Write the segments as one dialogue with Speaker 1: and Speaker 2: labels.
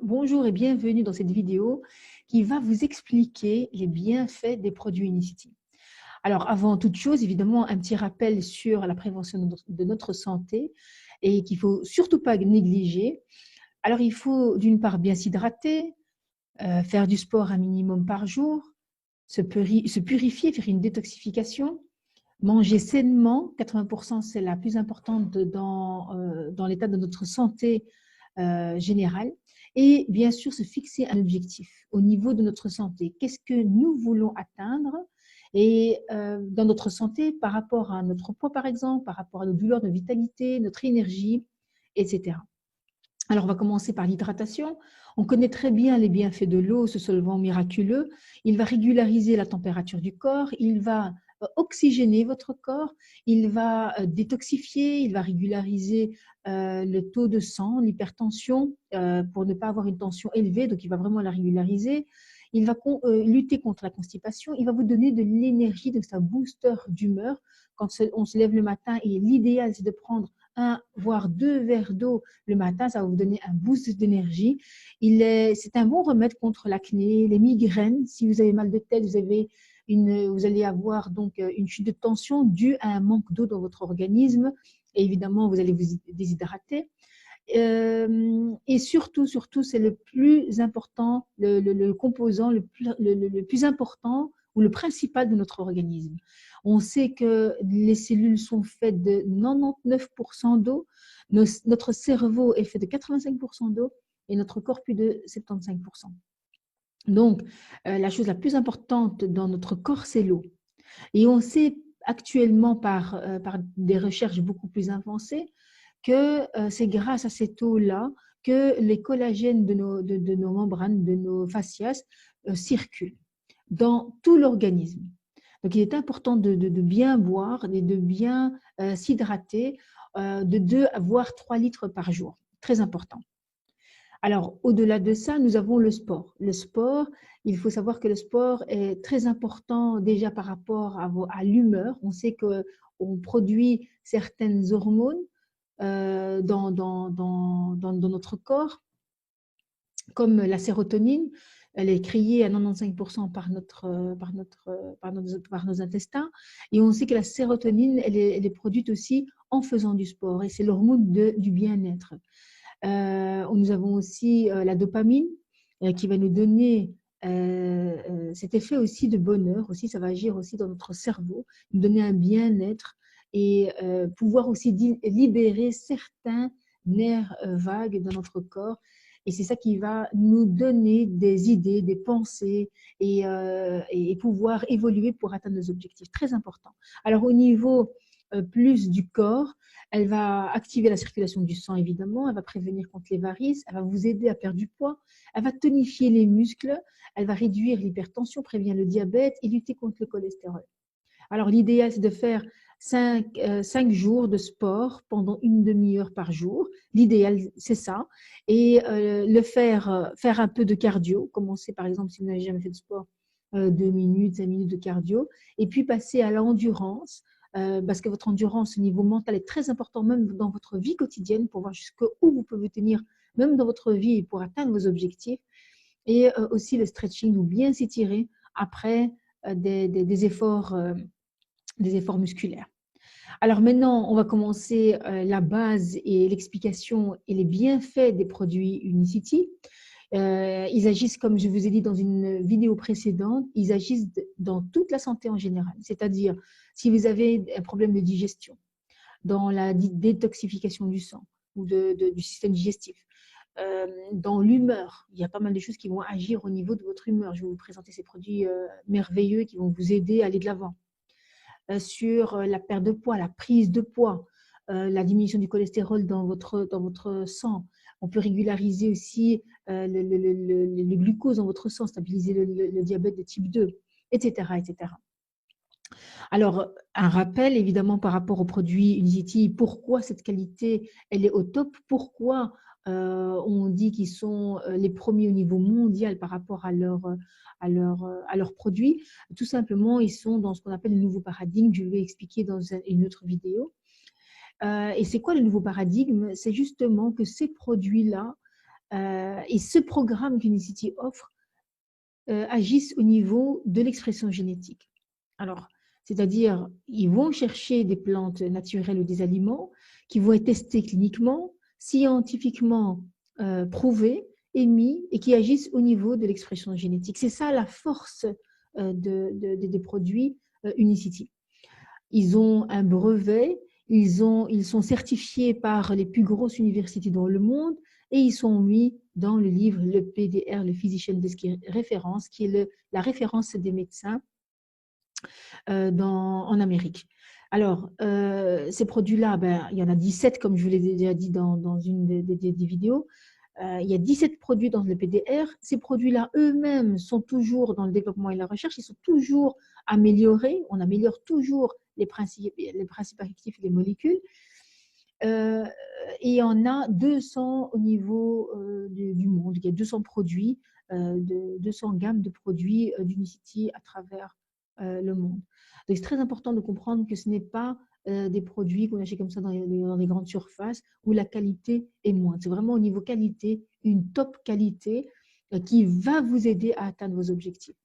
Speaker 1: Bonjour et bienvenue dans cette vidéo qui va vous expliquer les bienfaits des produits Unicity. Alors avant toute chose, évidemment, un petit rappel sur la prévention de notre santé et qu'il ne faut surtout pas négliger. Alors il faut d'une part bien s'hydrater, faire du sport un minimum par jour, se purifier, faire une détoxification, manger sainement, 80% c'est la plus importante dans l'état de notre santé générale. Et bien sûr, se fixer un objectif au niveau de notre santé. Qu'est-ce que nous voulons atteindre et dans notre santé par rapport à notre poids, par exemple, par rapport à nos douleurs, notre vitalité, notre énergie, etc. Alors, on va commencer par l'hydratation. On connaît très bien les bienfaits de l'eau, ce solvant miraculeux. Il va régulariser la température du corps, il va oxygéner votre corps, il va détoxifier, il va régulariser le taux de sang, l'hypertension, pour ne pas avoir une tension élevée, donc il va vraiment la régulariser. Il va lutter contre la constipation, il va vous donner de l'énergie, donc c'est un booster d'humeur. Quand on se lève le matin, et l'idéal, c'est de prendre un, voire 2 verres d'eau le matin, ça va vous donner un boost d'énergie. C'est un bon remède contre l'acné, les migraines. Si vous avez mal de tête, vous allez avoir donc une chute de tension due à un manque d'eau dans votre organisme. Et évidemment, vous allez vous déshydrater. Et surtout, c'est le plus important, le composant le plus important ou le principal de notre organisme. On sait que les cellules sont faites de 99% d'eau, notre cerveau est fait de 85% d'eau et notre corps plus de 75%. Donc, la chose la plus importante dans notre corps, c'est l'eau. Et on sait actuellement par des recherches beaucoup plus avancées que c'est grâce à cette eau-là que les collagènes de nos membranes, de nos fascias, circulent dans tout l'organisme. Donc, il est important de bien boire et de bien s'hydrater de 2 voire 3 litres par jour. Très important. Alors, au-delà de ça, nous avons le sport. Le sport, il faut savoir que le sport est très important déjà par rapport à l'humeur. On sait qu'on produit certaines hormones dans notre corps, comme la sérotonine. Elle est créée à 95% par nos intestins. Et on sait que la sérotonine, elle est produite aussi en faisant du sport. Et c'est l'hormone du bien-être. Nous avons aussi la dopamine qui va nous donner cet effet aussi de bonheur. Aussi, ça va agir aussi dans notre cerveau, nous donner un bien-être et pouvoir aussi libérer certains nerfs vagues dans notre corps. Et c'est ça qui va nous donner des idées, des pensées et pouvoir évoluer pour atteindre nos objectifs. Très important. Alors, au niveau plus du corps, elle va activer la circulation du sang, évidemment. Elle va prévenir contre les varices. Elle va vous aider à perdre du poids. Elle va tonifier les muscles. Elle va réduire l'hypertension, prévenir le diabète et lutter contre le cholestérol. Alors, l'idéal, c'est de faire 5 jours de sport pendant une demi-heure par jour. L'idéal, c'est ça. Et faire un peu de cardio. Commencer, par exemple, si vous n'avez jamais fait de sport, 2 minutes, 5 minutes de cardio. Et puis, passer à l'endurance. Parce que votre endurance au niveau mental est très important, même dans votre vie quotidienne, pour voir jusqu'où vous pouvez tenir, même dans votre vie, pour atteindre vos objectifs. Et aussi le stretching, ou bien s'étirer après des efforts musculaires. Alors maintenant, on va commencer la base et l'explication et les bienfaits des produits Unicity. Ils agissent, comme je vous ai dit dans une vidéo précédente, ils agissent dans toute la santé en général. C'est-à-dire, si vous avez un problème de digestion, dans la détoxification du sang ou du système digestif, dans l'humeur, il y a pas mal de choses qui vont agir au niveau de votre humeur. Je vais vous présenter ces produits merveilleux qui vont vous aider à aller de l'avant. Sur la perte de poids, la prise de poids, la diminution du cholestérol dans votre sang. On peut régulariser aussi le glucose dans votre sang, stabiliser le diabète de type 2, etc., etc. Alors, un rappel évidemment par rapport aux produits Unicity, pourquoi cette qualité elle est au top, pourquoi on dit qu'ils sont les premiers au niveau mondial par rapport à leurs produits. Tout simplement, ils sont dans ce qu'on appelle le nouveau paradigme, je vais expliquer dans une autre vidéo. Et c'est quoi le nouveau paradigme? C'est justement que ces produits-là Et ce programme qu'Unicity offre agissent au niveau de l'expression génétique. Alors, c'est-à-dire, ils vont chercher des plantes naturelles ou des aliments qui vont être testés cliniquement, scientifiquement prouvés, émis et qui agissent au niveau de l'expression génétique. C'est ça la force des produits Unicity. Ils ont un brevet, ils sont certifiés par les plus grosses universités dans le monde et ils sont mis dans le livre, le PDR, le Physician Desk Reference, qui est la référence des médecins en Amérique. Alors, ces produits-là, il y en a 17, comme je vous l'ai déjà dit dans une des vidéos. Il y a 17 produits dans le PDR. Ces produits-là eux-mêmes sont toujours dans le développement et la recherche. Ils sont toujours améliorés. On améliore toujours les principes actifs et les molécules. Et il y en a 200 au niveau du monde. Il y a 200 produits, 200 gammes de produits d'Unicity à travers le monde. Donc, c'est très important de comprendre que ce n'est pas des produits qu'on achète comme ça dans les grandes surfaces où la qualité est moindre. C'est vraiment au niveau qualité, une top qualité qui va vous aider à atteindre vos objectifs.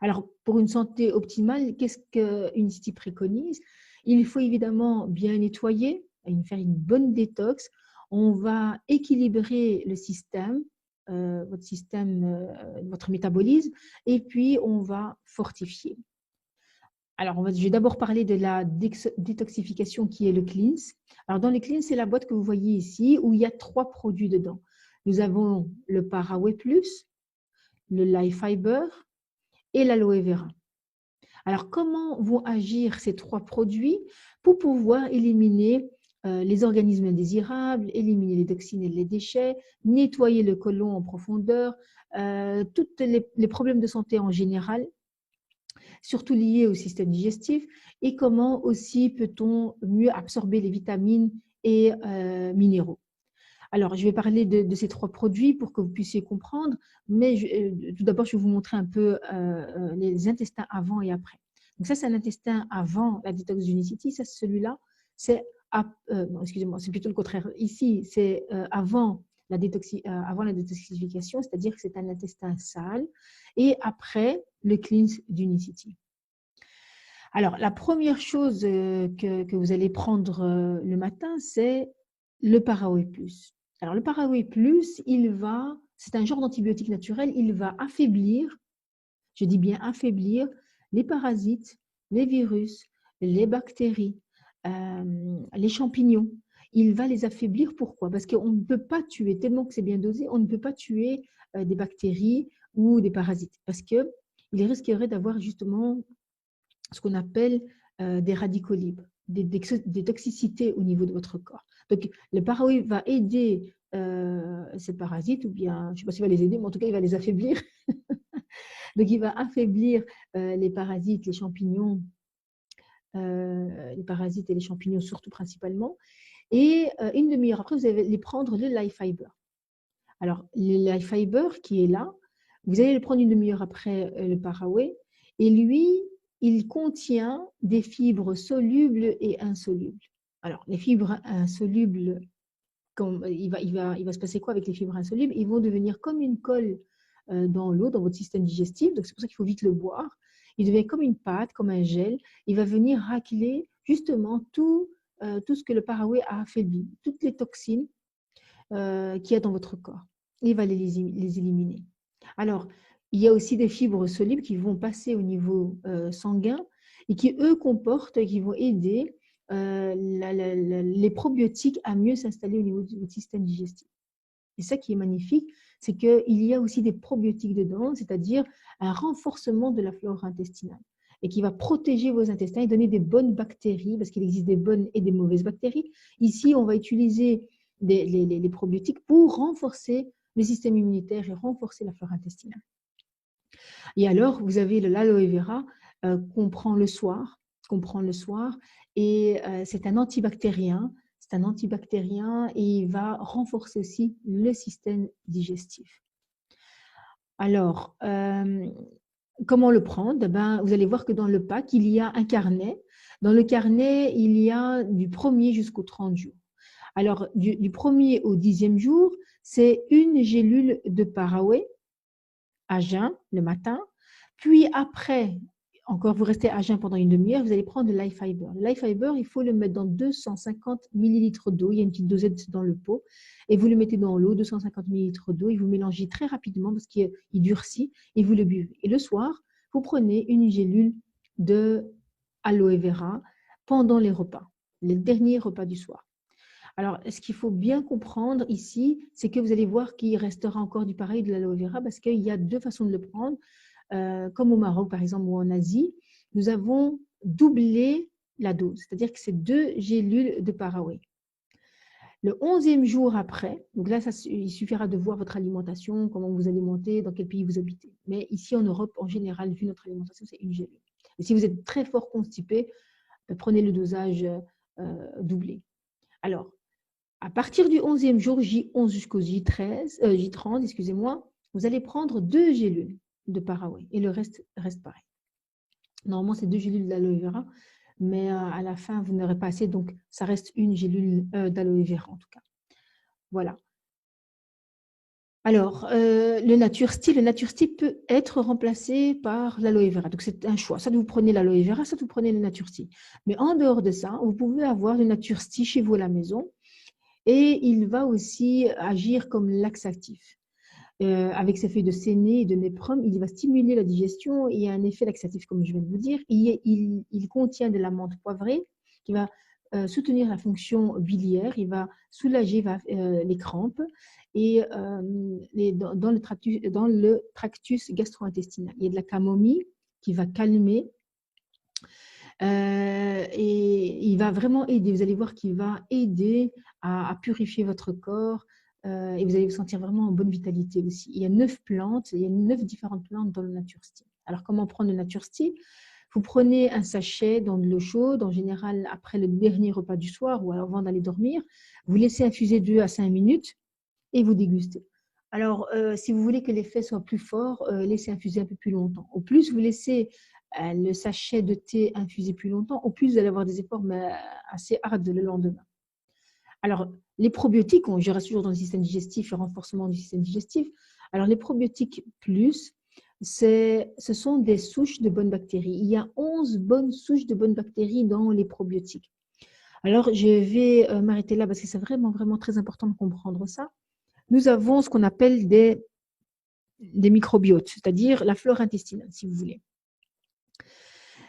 Speaker 1: Alors, pour une santé optimale, qu'est-ce qu'Unicity préconise? Il faut évidemment bien nettoyer, faire une bonne détox. On va équilibrer le système, votre métabolisme, et puis on va fortifier. Alors, je vais d'abord parler de la détoxification qui est le cleanse. Alors, dans le cleanse, c'est la boîte que vous voyez ici où il y a 3 produits dedans. Nous avons le Paraway Plus, le Life Fiber et l'Aloe Vera. Alors, comment vont agir ces 3 produits pour pouvoir éliminer les organismes indésirables, éliminer les toxines et les déchets, nettoyer le côlon en profondeur, tous les problèmes de santé en général, surtout liés au système digestif, et comment aussi peut-on mieux absorber les vitamines et minéraux. Alors, je vais parler de ces 3 produits pour que vous puissiez comprendre, mais tout d'abord, je vais vous montrer un peu les intestins avant et après. Donc ça, c'est un intestin avant la détox d'Unicity. Ça, celui-là, c'est excusez-moi, c'est plutôt le contraire. Ici, c'est avant la détoxification, c'est-à-dire que c'est un intestin sale, et après le cleanse d'Unicity. Alors, la première chose que vous allez prendre le matin, c'est le Paraway Plus. Alors, le Paraway Plus, c'est un genre d'antibiotique naturel, il va affaiblir, je dis bien affaiblir, les parasites, les virus, les bactéries, les champignons. Il va les affaiblir. Pourquoi? Parce qu'on ne peut pas tuer, tellement que c'est bien dosé, on ne peut pas tuer des bactéries ou des parasites parce qu'il risquerait d'avoir justement ce qu'on appelle des radicaux libres, des toxicités au niveau de votre corps. Donc, le Paraway va aider ces parasites, ou bien, je ne sais pas s'il va les aider, mais en tout cas, il va les affaiblir. Donc, il va affaiblir les parasites, les champignons, les parasites et les champignons surtout principalement. Et une demi-heure après, vous allez prendre le Life Fiber. Alors, le Life Fiber qui est là, vous allez le prendre une demi-heure après le Paraway, et lui, il contient des fibres solubles et insolubles. Alors, les fibres insolubles, il va se passer quoi avec les fibres insolubles? Ils vont devenir comme une colle dans l'eau, dans votre système digestif. Donc, c'est pour ça qu'il faut vite le boire. Il devient comme une pâte, comme un gel. Il va venir racler justement tout ce que le Paraway a affaibli, toutes les toxines qu'il y a dans votre corps. Il va les éliminer. Alors, il y a aussi des fibres solubles qui vont passer au niveau sanguin et qui, eux, qui vont aider les probiotiques à mieux s'installer au niveau de votre système digestif. Et ça qui est magnifique, c'est qu'il y a aussi des probiotiques dedans, c'est-à-dire un renforcement de la flore intestinale et qui va protéger vos intestins et donner des bonnes bactéries, parce qu'il existe des bonnes et des mauvaises bactéries. Ici, on va utiliser les probiotiques pour renforcer le système immunitaire et renforcer la flore intestinale. Et alors, vous avez l'aloe vera qu'on prend le soir, et c'est un antibactérien. C'est un antibactérien et il va renforcer aussi le système digestif. Alors, comment le prendre? Vous allez voir que dans le pack, il y a un carnet. Dans le carnet, il y a du 1er jusqu'au 30 jours. Alors, du 1er au 10e jour, c'est une gélule de Paraoué à jeun le matin, puis après, encore vous restez à jeun pendant une demi-heure, vous allez prendre le Life Fiber. Le Life Fiber, il faut le mettre dans 250 millilitres d'eau, il y a une petite dosette dans le pot, et vous le mettez dans l'eau, 250 millilitres d'eau, et vous mélangez très rapidement parce qu'il durcit, et vous le buvez. Et le soir, vous prenez une gélule de aloe vera pendant les repas, les derniers repas du soir. Alors, ce qu'il faut bien comprendre ici, c'est que vous allez voir qu'il restera encore du pareil de l'aloe vera parce qu'il y a deux façons de le prendre. Comme au Maroc, par exemple, ou en Asie, nous avons doublé la dose, c'est-à-dire que c'est 2 gélules de Paraoué. Le 11e jour après, donc là, il suffira de voir votre alimentation, comment vous alimentez, dans quel pays vous habitez. Mais ici, en Europe, en général, vu notre alimentation, c'est une gélule. Et si vous êtes très fort constipé, prenez le dosage doublé. Alors, à partir du 11e jour, J11 jusqu'au J30, excusez-moi, vous allez prendre 2 gélules de Paraoué et le reste pareil. Normalement, c'est 2 gélules d'aloe vera, mais à la fin, vous n'aurez pas assez, donc ça reste une gélule d'aloe vera en tout cas. Voilà. Alors, le Naturesti peut être remplacé par l'aloe vera. Donc, c'est un choix. Soit vous prenez l'aloe vera, soit vous prenez le Naturesti. Mais en dehors de ça, vous pouvez avoir le Naturesti chez vous à la maison et il va aussi agir comme laxatif. Avec ses feuilles de séné et de néprum, il va stimuler la digestion et il y a un effet laxatif, comme je viens de vous dire. Il contient de la menthe poivrée qui va soutenir la fonction biliaire, il va soulager les crampes et dans le tractus gastro-intestinal. Il y a de la camomille qui va calmer et il va vraiment aider. Vous allez voir qu'il va aider à purifier votre corps et vous allez vous sentir vraiment en bonne vitalité aussi. Il y a 9 plantes, il y a 9 différentes plantes dans le Naturesti. Alors, comment prendre le Naturesti? Vous prenez un sachet dans de l'eau chaude, en général après le dernier repas du soir ou avant d'aller dormir. Vous laissez infuser 2 à 5 minutes et vous dégustez. Alors, si vous voulez que l'effet soit plus fort, laissez infuser un peu plus longtemps. Au plus vous laissez le sachet de thé infuser plus longtemps, au plus vous allez avoir des efforts assez hard le lendemain. Alors, les probiotiques, je reste toujours dans le système digestif, le renforcement du système digestif. Alors, les probiotiques plus, ce sont des souches de bonnes bactéries. Il y a 11 bonnes souches de bonnes bactéries dans les probiotiques. Alors, je vais m'arrêter là parce que c'est vraiment, vraiment très important de comprendre ça. Nous avons ce qu'on appelle des microbiotes, c'est-à-dire la flore intestinale, si vous voulez.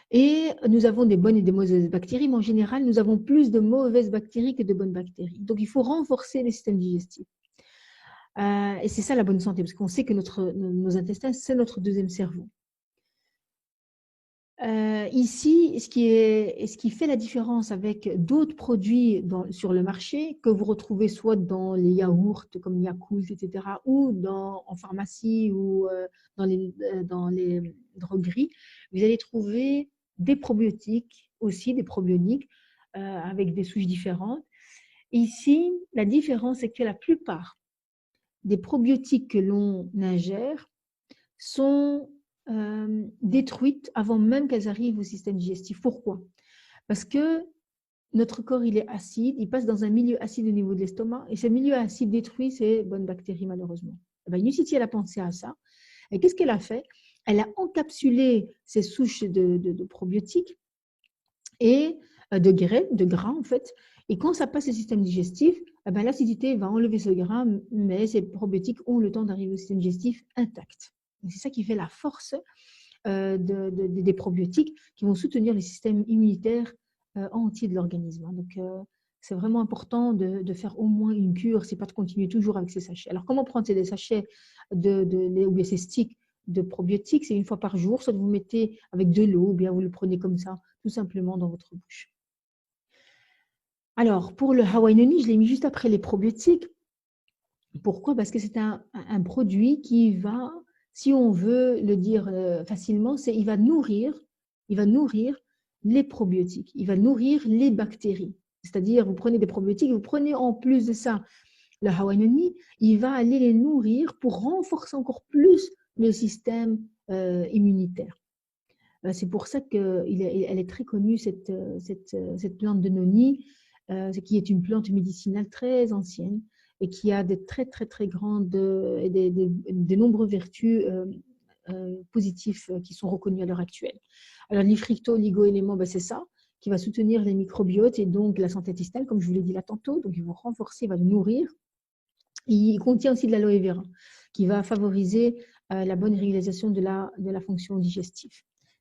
Speaker 1: Et nous avons des bonnes et des mauvaises bactéries, mais en général, nous avons plus de mauvaises bactéries que de bonnes bactéries. Donc, il faut renforcer les systèmes digestifs. Et c'est ça la bonne santé, parce qu'on sait que nos intestins, c'est notre deuxième cerveau. Ici, ce qui fait la différence avec d'autres produits sur le marché, que vous retrouvez soit dans les yaourts comme Yakult, etc., ou en pharmacie ou dans les drogueries, vous allez trouver des probiotiques, aussi des probioniques, avec des souches différentes. Ici, la différence, c'est que la plupart des probiotiques que l'on ingère sont détruites avant même qu'elles arrivent au système digestif. Pourquoi? Parce que notre corps, il est acide, il passe dans un milieu acide au niveau de l'estomac, et ce milieu acide détruit ces bonnes bactéries, malheureusement. Unicity, elle a pensé à ça. Et qu'est-ce qu'elle a fait? Elle a encapsulé ces souches de probiotiques et de gras, en fait. Et quand ça passe au système digestif, l'acidité va enlever ce gras, mais ces probiotiques ont le temps d'arriver au système digestif intact. C'est ça qui fait la force des probiotiques qui vont soutenir le système immunitaire entier de l'organisme. Donc, c'est vraiment important de faire au moins une cure, c'est pas de continuer toujours avec ces sachets. Alors, comment prendre ces sachets ou bien ces sticks de probiotiques? C'est une fois par jour, soit vous mettez avec de l'eau, ou bien vous le prenez comme ça, tout simplement dans votre bouche. Alors, pour le Hawaii Noni, je l'ai mis juste après les probiotiques. Pourquoi? Parce que c'est un produit qui va, si on veut le dire facilement, il va nourrir les probiotiques, il va nourrir les bactéries. C'est-à-dire, vous prenez des probiotiques, vous prenez en plus de ça le Hawaii Noni, il va aller les nourrir pour renforcer encore plus le système immunitaire. C'est pour ça qu'elle est très connue, cette plante de noni, qui est une plante médicinale très ancienne et qui a des très, très, très grandes et des nombreuses vertus positifs qui sont reconnus à l'heure actuelle. Alors, l'ifricto-oligo-élément, ben, c'est ça, qui va soutenir les microbiotes et donc la santé intestinale, comme je vous l'ai dit là tantôt. Donc, ils vont renforcer, il va le nourrir. Il contient aussi de l'aloe vera, qui va favoriser la bonne régulation de la fonction digestive.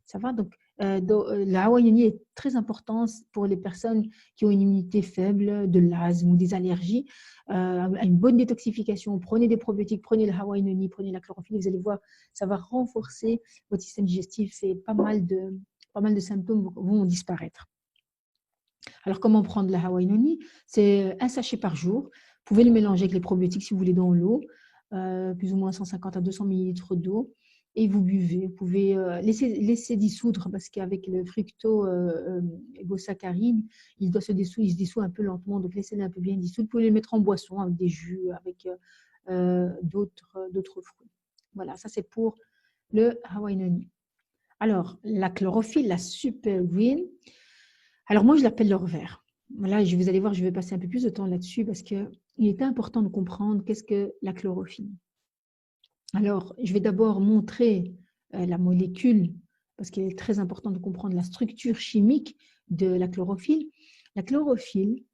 Speaker 1: Ça va donc, la hawaïanie est très importante pour les personnes qui ont une immunité faible, de l'asthme ou des allergies. Une bonne détoxification, prenez des probiotiques, prenez la hawaïanie, prenez la chlorophylle, vous allez voir, ça va renforcer votre système digestif et pas mal de symptômes vont disparaître. Alors, comment prendre la hawaïanie? C'est un sachet par jour. Vous pouvez le mélanger avec les probiotiques si vous voulez dans l'eau, plus ou moins 150 à 200 millilitres d'eau, et vous buvez. Vous pouvez laisser dissoudre parce qu'avec le fructo-égosaccharide, il se dissout un peu lentement, donc laissez-le un peu bien dissoudre. Vous pouvez le mettre en boisson avec des jus, avec d'autres fruits. Voilà, ça c'est pour le hawaïanie. Alors, la chlorophylle, la super green. Alors moi, je l'appelle l'or vert. Là, vous allez voir, je vais passer un peu plus de temps là-dessus parce qu'il est important de comprendre qu'est-ce que la chlorophylle. Alors, je vais d'abord montrer la molécule parce qu'il est très important de comprendre la structure chimique de la chlorophylle. La chlorophylle,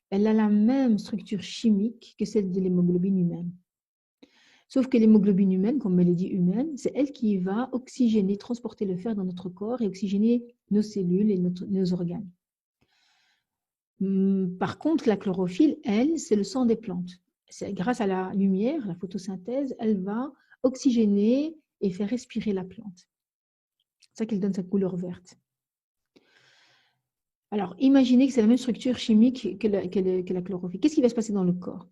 Speaker 1: elle a la même structure chimique que celle de l'hémoglobine humaine. Sauf que l'hémoglobine humaine, comme elle est dit humaine, c'est elle qui va oxygéner, transporter le fer dans notre corps et oxygéner nos cellules et nos organes. Par contre, la chlorophylle, elle, c'est le sang des plantes. Grâce à la lumière, la photosynthèse, elle va oxygéner et faire respirer la plante. C'est ça qui donne sa couleur verte. Alors, imaginez que c'est la même structure chimique que la chlorophylle. Qu'est-ce qui va se passer dans le corps?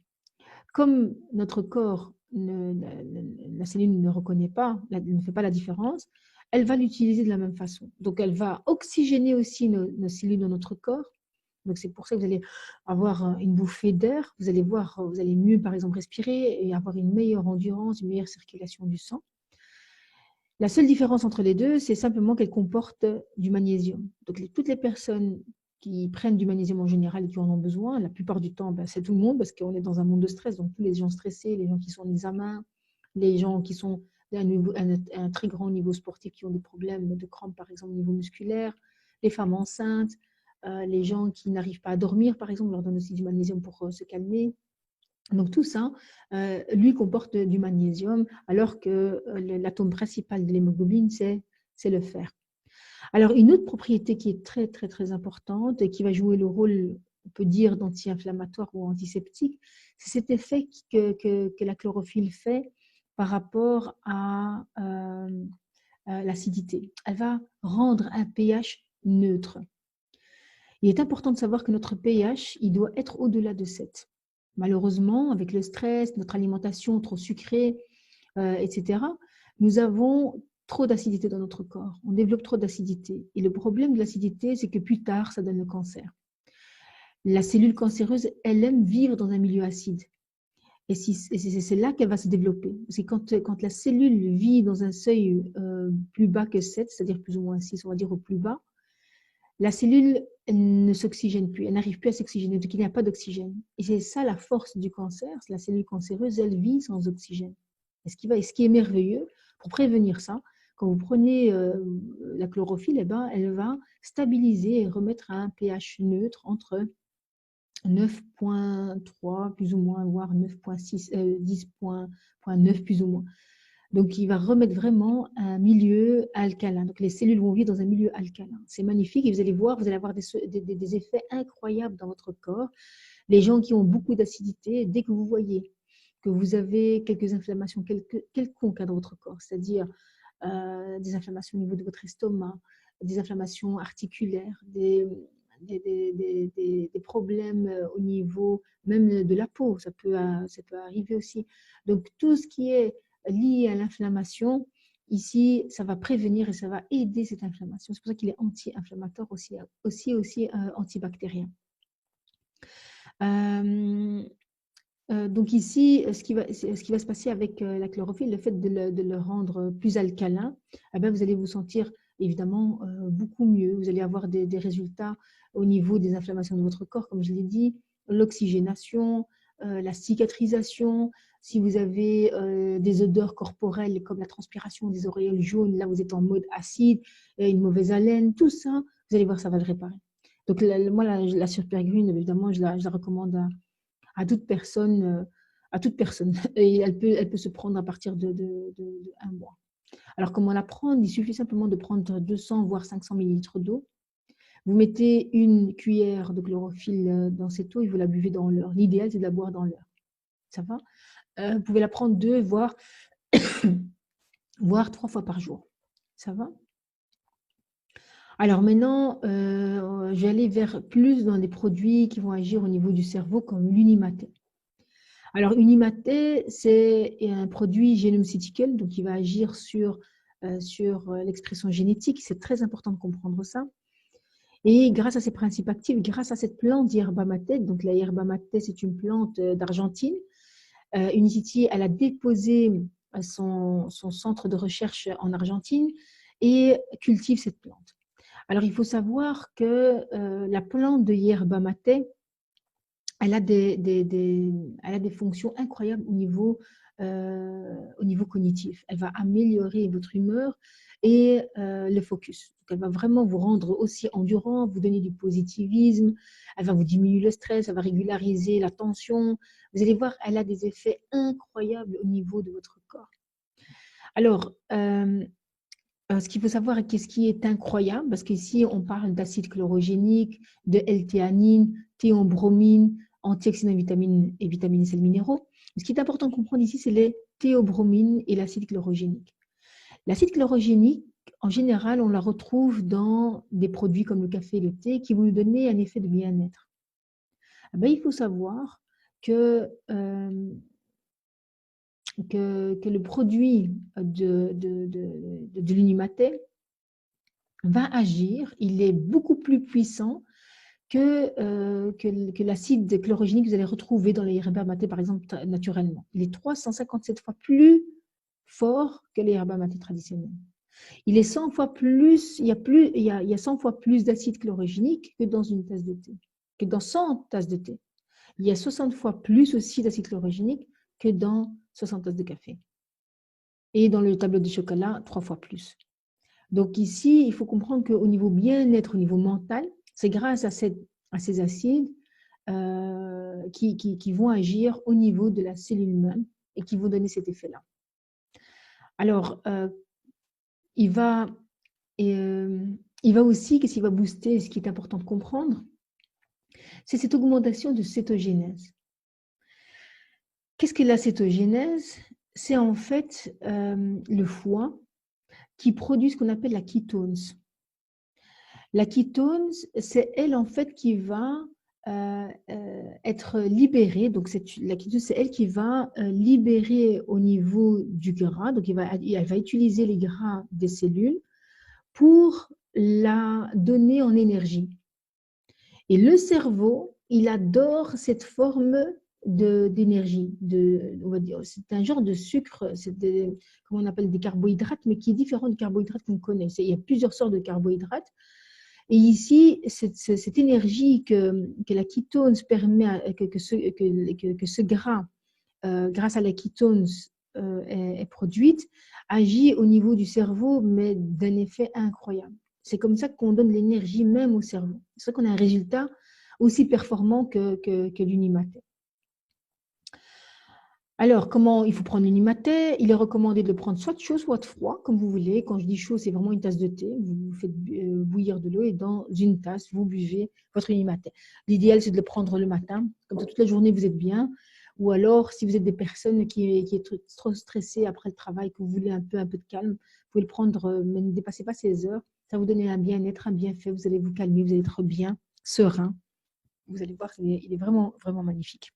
Speaker 1: Comme notre corps, la cellule ne reconnaît pas, ne fait pas la différence, elle va l'utiliser de la même façon. Donc, elle va oxygéner aussi nos cellules dans notre corps. Donc, c'est pour ça que vous allez avoir une bouffée d'air. Vous allez voir, vous allez mieux, par exemple, respirer et avoir une meilleure endurance, une meilleure circulation du sang. La seule différence entre les deux, c'est simplement qu'elle comporte du magnésium. Donc, toutes les personnes qui prennent du magnésium en général et qui en ont besoin, la plupart du temps, c'est tout le monde parce qu'on est dans un monde de stress. Donc, tous les gens stressés, les gens qui sont en examen, les gens qui sont à un très grand niveau sportif, qui ont des problèmes de crampes, par exemple, au niveau musculaire, les femmes enceintes, les gens qui n'arrivent pas à dormir, par exemple, on leur donne aussi du magnésium pour se calmer. Donc tout ça, lui, comporte du magnésium, alors que l'atome principal de l'hémoglobine, c'est le fer. Alors, une autre propriété qui est très, très, très importante et qui va jouer le rôle, on peut dire, d'anti-inflammatoire ou antiseptique, c'est cet effet que la chlorophylle fait par rapport à l'acidité. Elle va rendre un pH neutre. Il est important de savoir que notre pH, il doit être au-delà de 7. Malheureusement, avec le stress, notre alimentation trop sucrée, etc., nous avons trop d'acidité dans notre corps. On développe trop d'acidité. Et le problème de l'acidité, c'est que plus tard, ça donne le cancer. La cellule cancéreuse, elle aime vivre dans un milieu acide. Et c'est là qu'elle va se développer. C'est quand la cellule vit dans un seuil plus bas que 7, c'est-à-dire plus ou moins 6, on va dire au plus bas, la cellule ne s'oxygène plus, elle n'arrive plus à s'oxygéner, donc il n'y a pas d'oxygène. Et c'est ça la force du cancer, la cellule cancéreuse, elle vit sans oxygène. Et ce qui est merveilleux, pour prévenir ça, quand vous prenez la chlorophylle, elle va stabiliser et remettre à un pH neutre entre 9,3 plus ou moins, voire 9,6, 10,9 plus ou moins. Donc, il va remettre vraiment un milieu alcalin. Donc, les cellules vont vivre dans un milieu alcalin. C'est magnifique et vous allez voir, vous allez avoir des effets incroyables dans votre corps. Les gens qui ont beaucoup d'acidité, dès que vous voyez que vous avez quelques inflammations quelconques dans votre corps, c'est-à-dire des inflammations au niveau de votre estomac, des inflammations articulaires, des problèmes au niveau même de la peau, ça peut arriver aussi. Donc, tout ce qui est lié à l'inflammation, ici, ça va prévenir et ça va aider cette inflammation. C'est pour ça qu'il est anti-inflammatoire aussi antibactérien. Donc ici, ce qui va se passer avec la chlorophylle, le fait de le rendre plus alcalin, vous allez vous sentir évidemment beaucoup mieux. Vous allez avoir des résultats au niveau des inflammations de votre corps, comme je l'ai dit, l'oxygénation, la cicatrisation. Si vous avez des odeurs corporelles comme la transpiration, des auréoles jaunes, là vous êtes en mode acide, une mauvaise haleine, tout ça, vous allez voir, ça va le réparer. Donc moi, la Super Green, évidemment, je la recommande à toute personne. À toute personne. Et elle peut se prendre à partir de 1 mois. Alors, comment la prendre? Il suffit simplement de prendre 200 voire 500 millilitres d'eau. Vous mettez une cuillère de chlorophylle dans cette eau et vous la buvez dans l'heure. L'idéal, c'est de la boire dans l'heure. Ça va? Vous pouvez la prendre 2, voire 3 fois par jour. Ça va? Alors maintenant, je vais aller vers plus dans des produits qui vont agir au niveau du cerveau comme l'Unimaté. Alors, Unimaté, c'est un produit génomcytical, donc il va agir sur l'expression génétique. C'est très important de comprendre ça. Et grâce à ses principes actifs, grâce à cette plante d'Yerba Maté, donc la Yerba Maté, c'est une plante d'Argentine. Unicity, elle a déposé son centre de recherche en Argentine et cultive cette plante. Alors, il faut savoir que la plante de Yerba Maté, elle a des fonctions incroyables au niveau cognitif. Elle va améliorer votre humeur et le focus. Donc, elle va vraiment vous rendre aussi endurant, vous donner du positivisme, elle va vous diminuer le stress, elle va régulariser la tension. Vous allez voir, elle a des effets incroyables au niveau de votre corps. Alors, ce qu'il faut savoir et ce qui est incroyable, parce qu'ici, on parle d'acide chlorogénique, de L-théanine, théobromine, antioxydants, vitamines et vitamines et sels minéraux. Ce qui est important de comprendre ici, c'est les théobromines et l'acide chlorogénique. L'acide chlorogénique, en général, on la retrouve dans des produits comme le café et le thé qui vont nous donner un effet de bien-être. Il faut savoir que le produit de l'Unimaté va agir, il est beaucoup plus puissant que l'acide chlorogénique que vous allez retrouver dans les Yerba Maté, par exemple, naturellement. Il est 357 fois plus fort que les Yerba Maté traditionnels. Il est 100 fois plus, il y a 100 fois plus d'acide chlorogénique que dans une tasse de thé, que dans 100 tasses de thé. Il y a 60 fois plus aussi d'acide chlorogénique que dans 60 tasses de café. Et dans le tableau de chocolat, 3 fois plus. Donc ici, il faut comprendre qu'au niveau bien-être, au niveau mental, c'est grâce à ces acides qui vont agir au niveau de la cellule même et qui vont donner cet effet-là. Alors, il va aussi, qu'est-ce qu'il va booster, ce qui est important de comprendre, c'est cette augmentation de cétogénèse. Qu'est-ce que la cétogénèse? C'est en fait le foie qui produit ce qu'on appelle la ketone. La ketone, c'est elle en fait qui va être libérée. Donc la ketone, c'est elle qui va libérer au niveau du gras. Donc elle va utiliser les gras des cellules pour la donner en énergie. Et le cerveau, il adore cette forme d'énergie. On va dire, c'est un genre de sucre, comment on appelle des carbohydrates, mais qui est différent du carbohydrate qu'on connaît. Il y a plusieurs sortes de carbohydrates. Et ici, cette énergie que la ketone permet, que ce gras, grâce à la ketone, est produite, agit au niveau du cerveau, mais d'un effet incroyable. C'est comme ça qu'on donne l'énergie même au cerveau. C'est vrai qu'on a un résultat aussi performant que l'Unimaté. Alors, comment il faut prendre l'Unimaté? Il est recommandé de le prendre soit chaud, soit froid, comme vous voulez. Quand je dis chaud, c'est vraiment une tasse de thé. Vous faites bouillir de l'eau et dans une tasse, vous buvez votre Unimaté. L'idéal, c'est de le prendre le matin. Comme ça, toute la journée, vous êtes bien. Ou alors, si vous êtes des personnes qui sont trop stressées après le travail, que vous voulez un peu de calme, vous pouvez le prendre, mais ne dépassez pas 16 heures. Ça va vous donner un bien-être, un bienfait. Vous allez vous calmer, vous allez être bien, serein. Vous allez voir, il est vraiment, vraiment magnifique.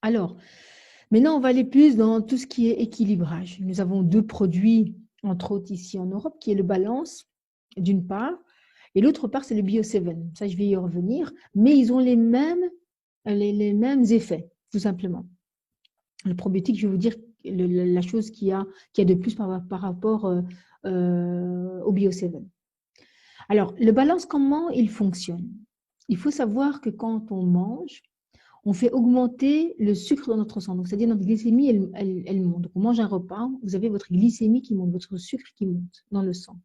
Speaker 1: Alors, maintenant, on va aller plus dans tout ce qui est équilibrage. Nous avons 2 produits, entre autres ici en Europe, qui est le Balance, d'une part, et l'autre part, c'est le Bio7. Ça, je vais y revenir, mais ils ont les mêmes effets, tout simplement. Le probiotique, je vais vous dire la chose qu'il y a de plus par rapport au Bio7. Alors, le Balance, comment il fonctionne? Il faut savoir que quand on mange, on fait augmenter le sucre dans notre sang. Donc, c'est-à-dire notre glycémie, elle monte. Donc, on mange un repas, vous avez votre glycémie qui monte, votre sucre qui monte dans le sang.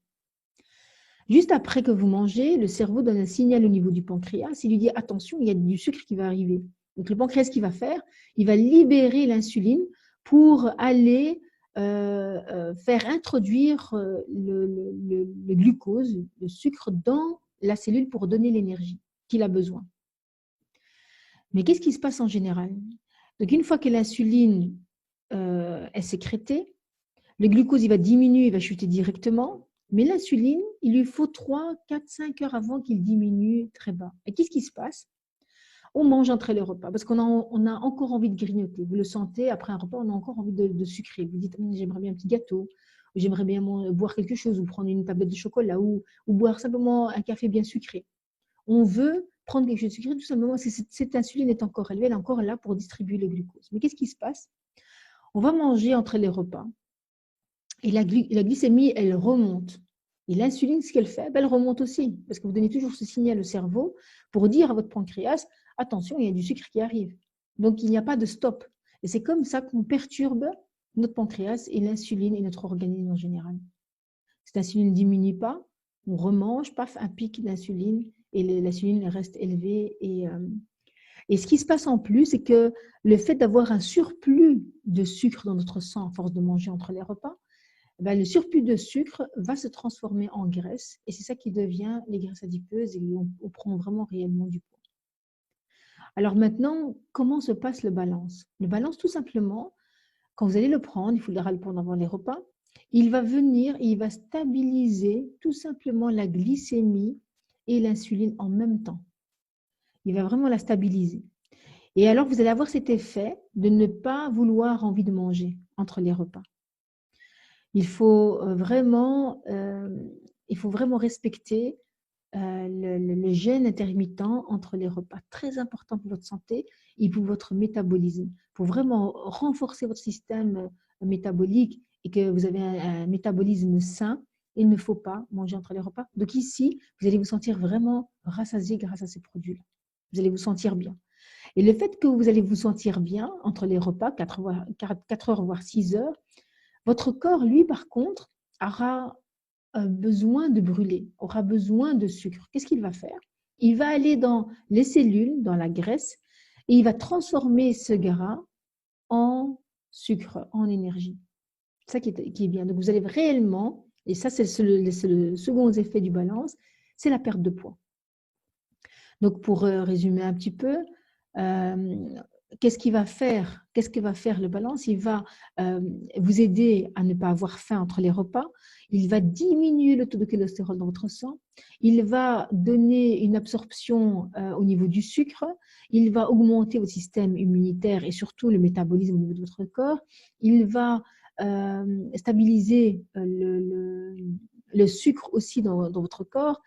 Speaker 1: Juste après que vous mangez, le cerveau donne un signal au niveau du pancréas. Il lui dit, attention, il y a du sucre qui va arriver. Donc, le pancréas, ce qu'il va faire, il va libérer l'insuline pour aller faire introduire le glucose, le sucre, dans la cellule pour donner l'énergie qu'il a besoin. Mais qu'est-ce qui se passe en général? Donc, une fois que l'insuline est sécrétée, le glucose, il va diminuer, il va chuter directement. Mais l'insuline, il lui faut 3, 4, 5 heures avant qu'il diminue très bas. Et qu'est-ce qui se passe? On mange entre les repas parce qu'on a encore envie de grignoter. Vous le sentez, après un repas, on a encore envie de sucrer. Vous dites, j'aimerais bien un petit gâteau, j'aimerais bien boire quelque chose, ou prendre une tablette de chocolat, ou boire simplement un café bien sucré. On veut prendre quelque chose de sucré, tout simplement parce que cette insuline est encore élevée, elle est encore là pour distribuer le glucose. Mais qu'est-ce qui se passe? On va manger entre les repas et la glycémie, elle remonte. Et l'insuline, ce qu'elle fait, elle remonte aussi, parce que vous donnez toujours ce signal au cerveau pour dire à votre pancréas, attention, il y a du sucre qui arrive. Donc, il n'y a pas de stop. Et c'est comme ça qu'on perturbe notre pancréas et l'insuline et notre organisme en général. Cette insuline ne diminue pas, on remange, paf, un pic d'insuline, et l'insuline reste élevée. Et ce qui se passe en plus, c'est que le fait d'avoir un surplus de sucre dans notre sang à force de manger entre les repas, le surplus de sucre va se transformer en graisse, et c'est ça qui devient les graisses adipeuses, et on prend vraiment réellement du poids. Alors maintenant, comment se passe le balance? Le balance, tout simplement, quand vous allez le prendre, il faudra le prendre avant les repas, il va venir et il va stabiliser tout simplement la glycémie et l'insuline en même temps. Il va vraiment la stabiliser. Et alors, vous allez avoir cet effet de ne pas vouloir envie de manger entre les repas. Il faut vraiment respecter le jeûne intermittent entre les repas. Très important pour votre santé et pour votre métabolisme. Pour vraiment renforcer votre système métabolique et que vous avez un métabolisme sain, il ne faut pas manger entre les repas. Donc ici, vous allez vous sentir vraiment rassasié grâce à ces produits-là. Vous allez vous sentir bien. Et le fait que vous allez vous sentir bien entre les repas, 4 heures voire 6 heures, votre corps, lui, par contre, aura besoin de brûler, aura besoin de sucre. Qu'est-ce qu'il va faire? Il va aller dans les cellules, dans la graisse, et il va transformer ce gras en sucre, en énergie. C'est ça qui est bien. Donc, vous allez réellement, et ça, c'est le second effet du balance, c'est la perte de poids. Donc, pour résumer un petit peu, qu'est-ce qu'il va faire le balance? Il va vous aider à ne pas avoir faim entre les repas. Il va diminuer le taux de cholestérol dans votre sang. Il va donner une absorption au niveau du sucre. Il va augmenter votre système immunitaire et surtout le métabolisme au niveau de votre corps. Il va stabiliser le sucre aussi dans votre corps.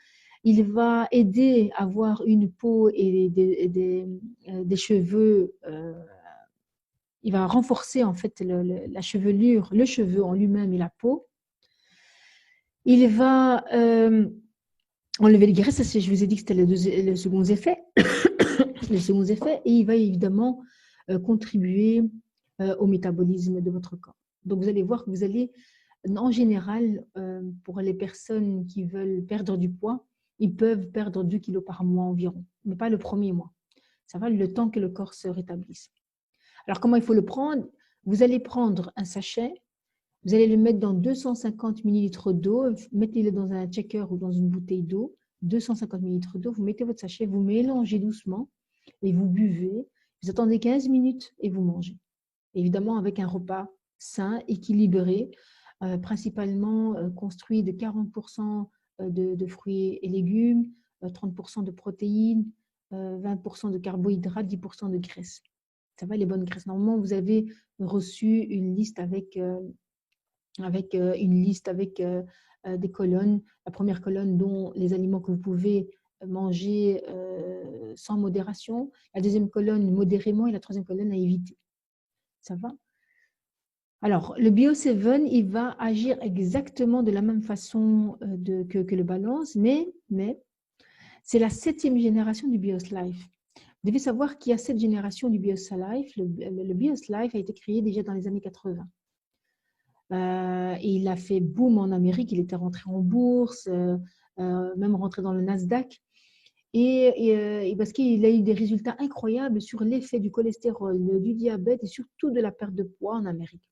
Speaker 1: Il va aider à avoir une peau et des cheveux. Il va renforcer en fait la chevelure, le cheveu en lui-même et la peau. Il va enlever les graisses, je vous ai dit que c'était le second effet. Le second effet, et il va évidemment contribuer au métabolisme de votre corps. Donc vous allez voir que vous allez, en général, pour les personnes qui veulent perdre du poids, ils peuvent perdre 2 kilos par mois environ, mais pas le premier mois. Ça va le temps que le corps se rétablisse. Alors, comment il faut le prendre? Vous allez prendre un sachet, vous allez le mettre dans 250 ml d'eau, mettez-le dans un shaker ou dans une bouteille d'eau, 250 ml d'eau, vous mettez votre sachet, vous mélangez doucement et vous buvez. Vous attendez 15 minutes et vous mangez. Évidemment, avec un repas sain, équilibré, principalement construit de 40% de fruits et légumes, 30% de protéines, 20% de carbohydrates, 10% de graisse. Ça va, les bonnes graisses. Normalement, vous avez reçu une liste avec des colonnes. La première colonne dont les aliments que vous pouvez manger sans modération. La deuxième colonne modérément et la troisième colonne à éviter. Ça va? Alors, le Bio7, il va agir exactement de la même façon que le balance, mais c'est la 7e génération du BioSlife. Vous devez savoir qu'il y a cette génération du BioSalife. Le BioSalife a été créé déjà dans les années 80. Et il a fait boom en Amérique. Il était rentré en bourse, même rentré dans le Nasdaq. Et parce qu'il a eu des résultats incroyables sur l'effet du cholestérol, du diabète et surtout de la perte de poids en Amérique.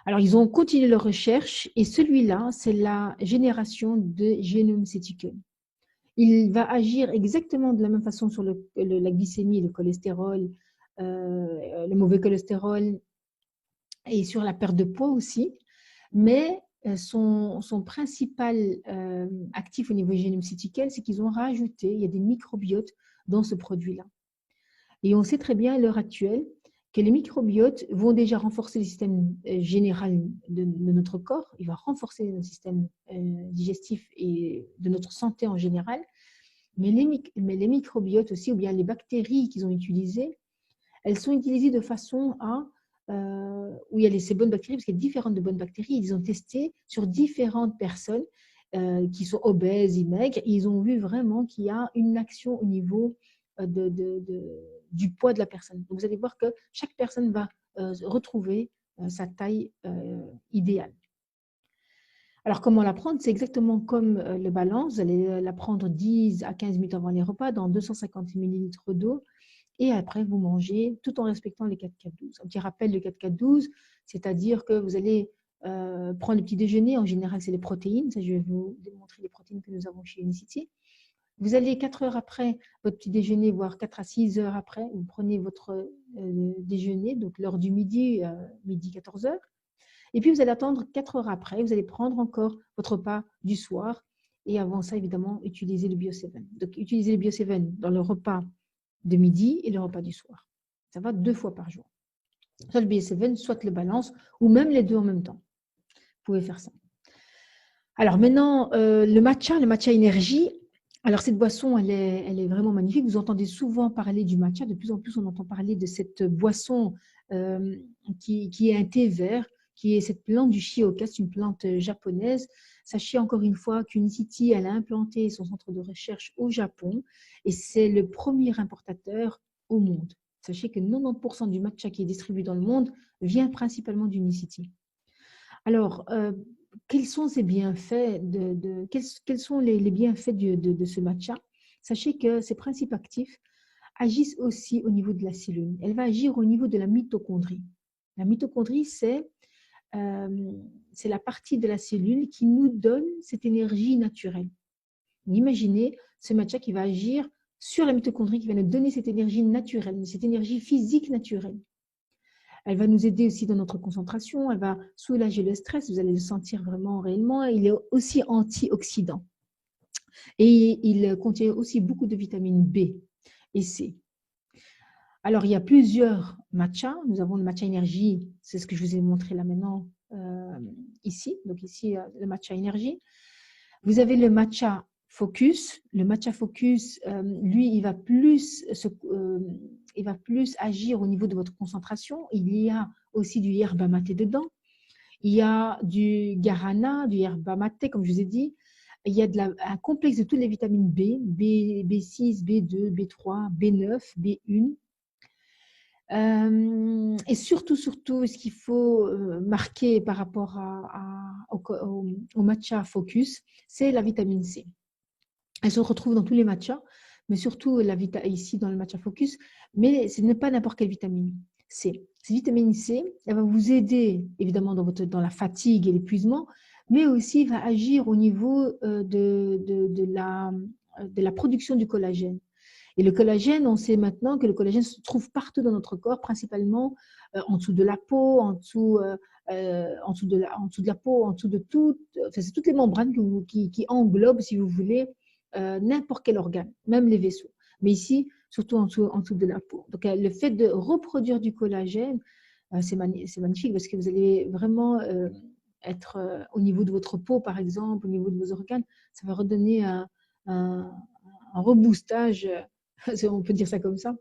Speaker 1: Alors, ils ont continué leurs recherches et celui-là, c'est la génération de Genome Sequencing. Il va agir exactement de la même façon sur la glycémie, le cholestérol, le mauvais cholestérol et sur la perte de poids aussi. Mais son principal actif au niveau génomcytiquel, c'est qu'ils ont rajouté, il y a des microbiotes dans ce produit-là. Et on sait très bien à l'heure actuelle que les microbiotes vont déjà renforcer le système général de notre corps, il va renforcer le système digestif et de notre santé en général, mais les microbiotes aussi, ou bien les bactéries qu'ils ont utilisées, elles sont utilisées de façon à où il y a ces bonnes bactéries, parce qu'il y a différentes de bonnes bactéries. Ils ont testé sur différentes personnes qui sont obèses et maigres. Et ils ont vu vraiment qu'il y a une action au niveau du poids de la personne. Donc, vous allez voir que chaque personne va retrouver sa taille idéale. Alors, comment la prendre? C'est exactement comme le balance. Vous allez la prendre 10 à 15 minutes avant les repas dans 250 ml d'eau. Et après, vous mangez tout en respectant les 4-4-12. Un petit rappel de 4-4-12, c'est-à-dire que vous allez prendre le petit déjeuner. En général, c'est les protéines. Ça, je vais vous démontrer les protéines que nous avons chez Unicity. Vous allez 4 heures après votre petit déjeuner, voire 4 à 6 heures après, vous prenez votre déjeuner, donc l'heure du midi, midi 14 heures. Et puis, vous allez attendre 4 heures après. Vous allez prendre encore votre repas du soir. Et avant ça, évidemment, utiliser le Bio7. Donc, utilisez le Bio7 dans le repas de midi et le repas du soir. Ça va 2 fois par jour. Soit le BS7, soit le balance, ou même les deux en même temps. Vous pouvez faire ça. Alors maintenant, le matcha énergie. Alors cette boisson, elle est vraiment magnifique. Vous entendez souvent parler du matcha. De plus en plus, on entend parler de cette boisson qui est un thé vert, qui est cette plante du shioka, c'est une plante japonaise. Sachez encore une fois qu'Unicity, elle a implanté son centre de recherche au Japon et c'est le premier importateur au monde. Sachez que 90% du matcha qui est distribué dans le monde vient principalement d'Unicity. Alors, quels sont ces bienfaits quels sont les bienfaits de ce matcha? Sachez que ces principes actifs agissent aussi au niveau de la cellule. Elle va agir au niveau de la mitochondrie. La mitochondrie, c'est la partie de la cellule qui nous donne cette énergie naturelle. Imaginez ce matcha qui va agir sur la mitochondrie, qui va nous donner cette énergie naturelle, cette énergie physique naturelle. Elle va nous aider aussi dans notre concentration, elle va soulager le stress, vous allez le sentir vraiment réellement. Il est aussi antioxydant. Et il contient aussi beaucoup de vitamines B et C. Alors, il y a plusieurs matchas. Nous avons le matcha énergie, c'est ce que je vous ai montré là maintenant, ici. Donc ici, le matcha énergie. Vous avez le matcha focus. Le matcha focus, lui, il va plus agir au niveau de votre concentration. Il y a aussi du yerba maté dedans. Il y a du guarana, du yerba maté, comme je vous ai dit. Il y a un complexe de toutes les vitamines B, B6, B2, B3, B9, B1. Et surtout, ce qu'il faut marquer par rapport au matcha focus, c'est la vitamine C. Elle se retrouve dans tous les matchas, mais surtout ici dans le matcha focus, mais ce n'est pas n'importe quelle vitamine C. Cette vitamine C, elle va vous aider évidemment dans la fatigue et l'épuisement, mais aussi va agir au niveau de la production du collagène. Et le collagène, on sait maintenant que le collagène se trouve partout dans notre corps, principalement en dessous de la peau, en dessous de la peau, en dessous de tout. Enfin, c'est toutes les membranes qui englobent, si vous voulez, n'importe quel organe, même les vaisseaux. Mais ici, surtout en dessous de la peau. Donc, le fait de reproduire du collagène, c'est magnifique parce que vous allez vraiment être au niveau de votre peau, par exemple, au niveau de vos organes, ça va redonner un reboostage, on peut dire ça comme ça,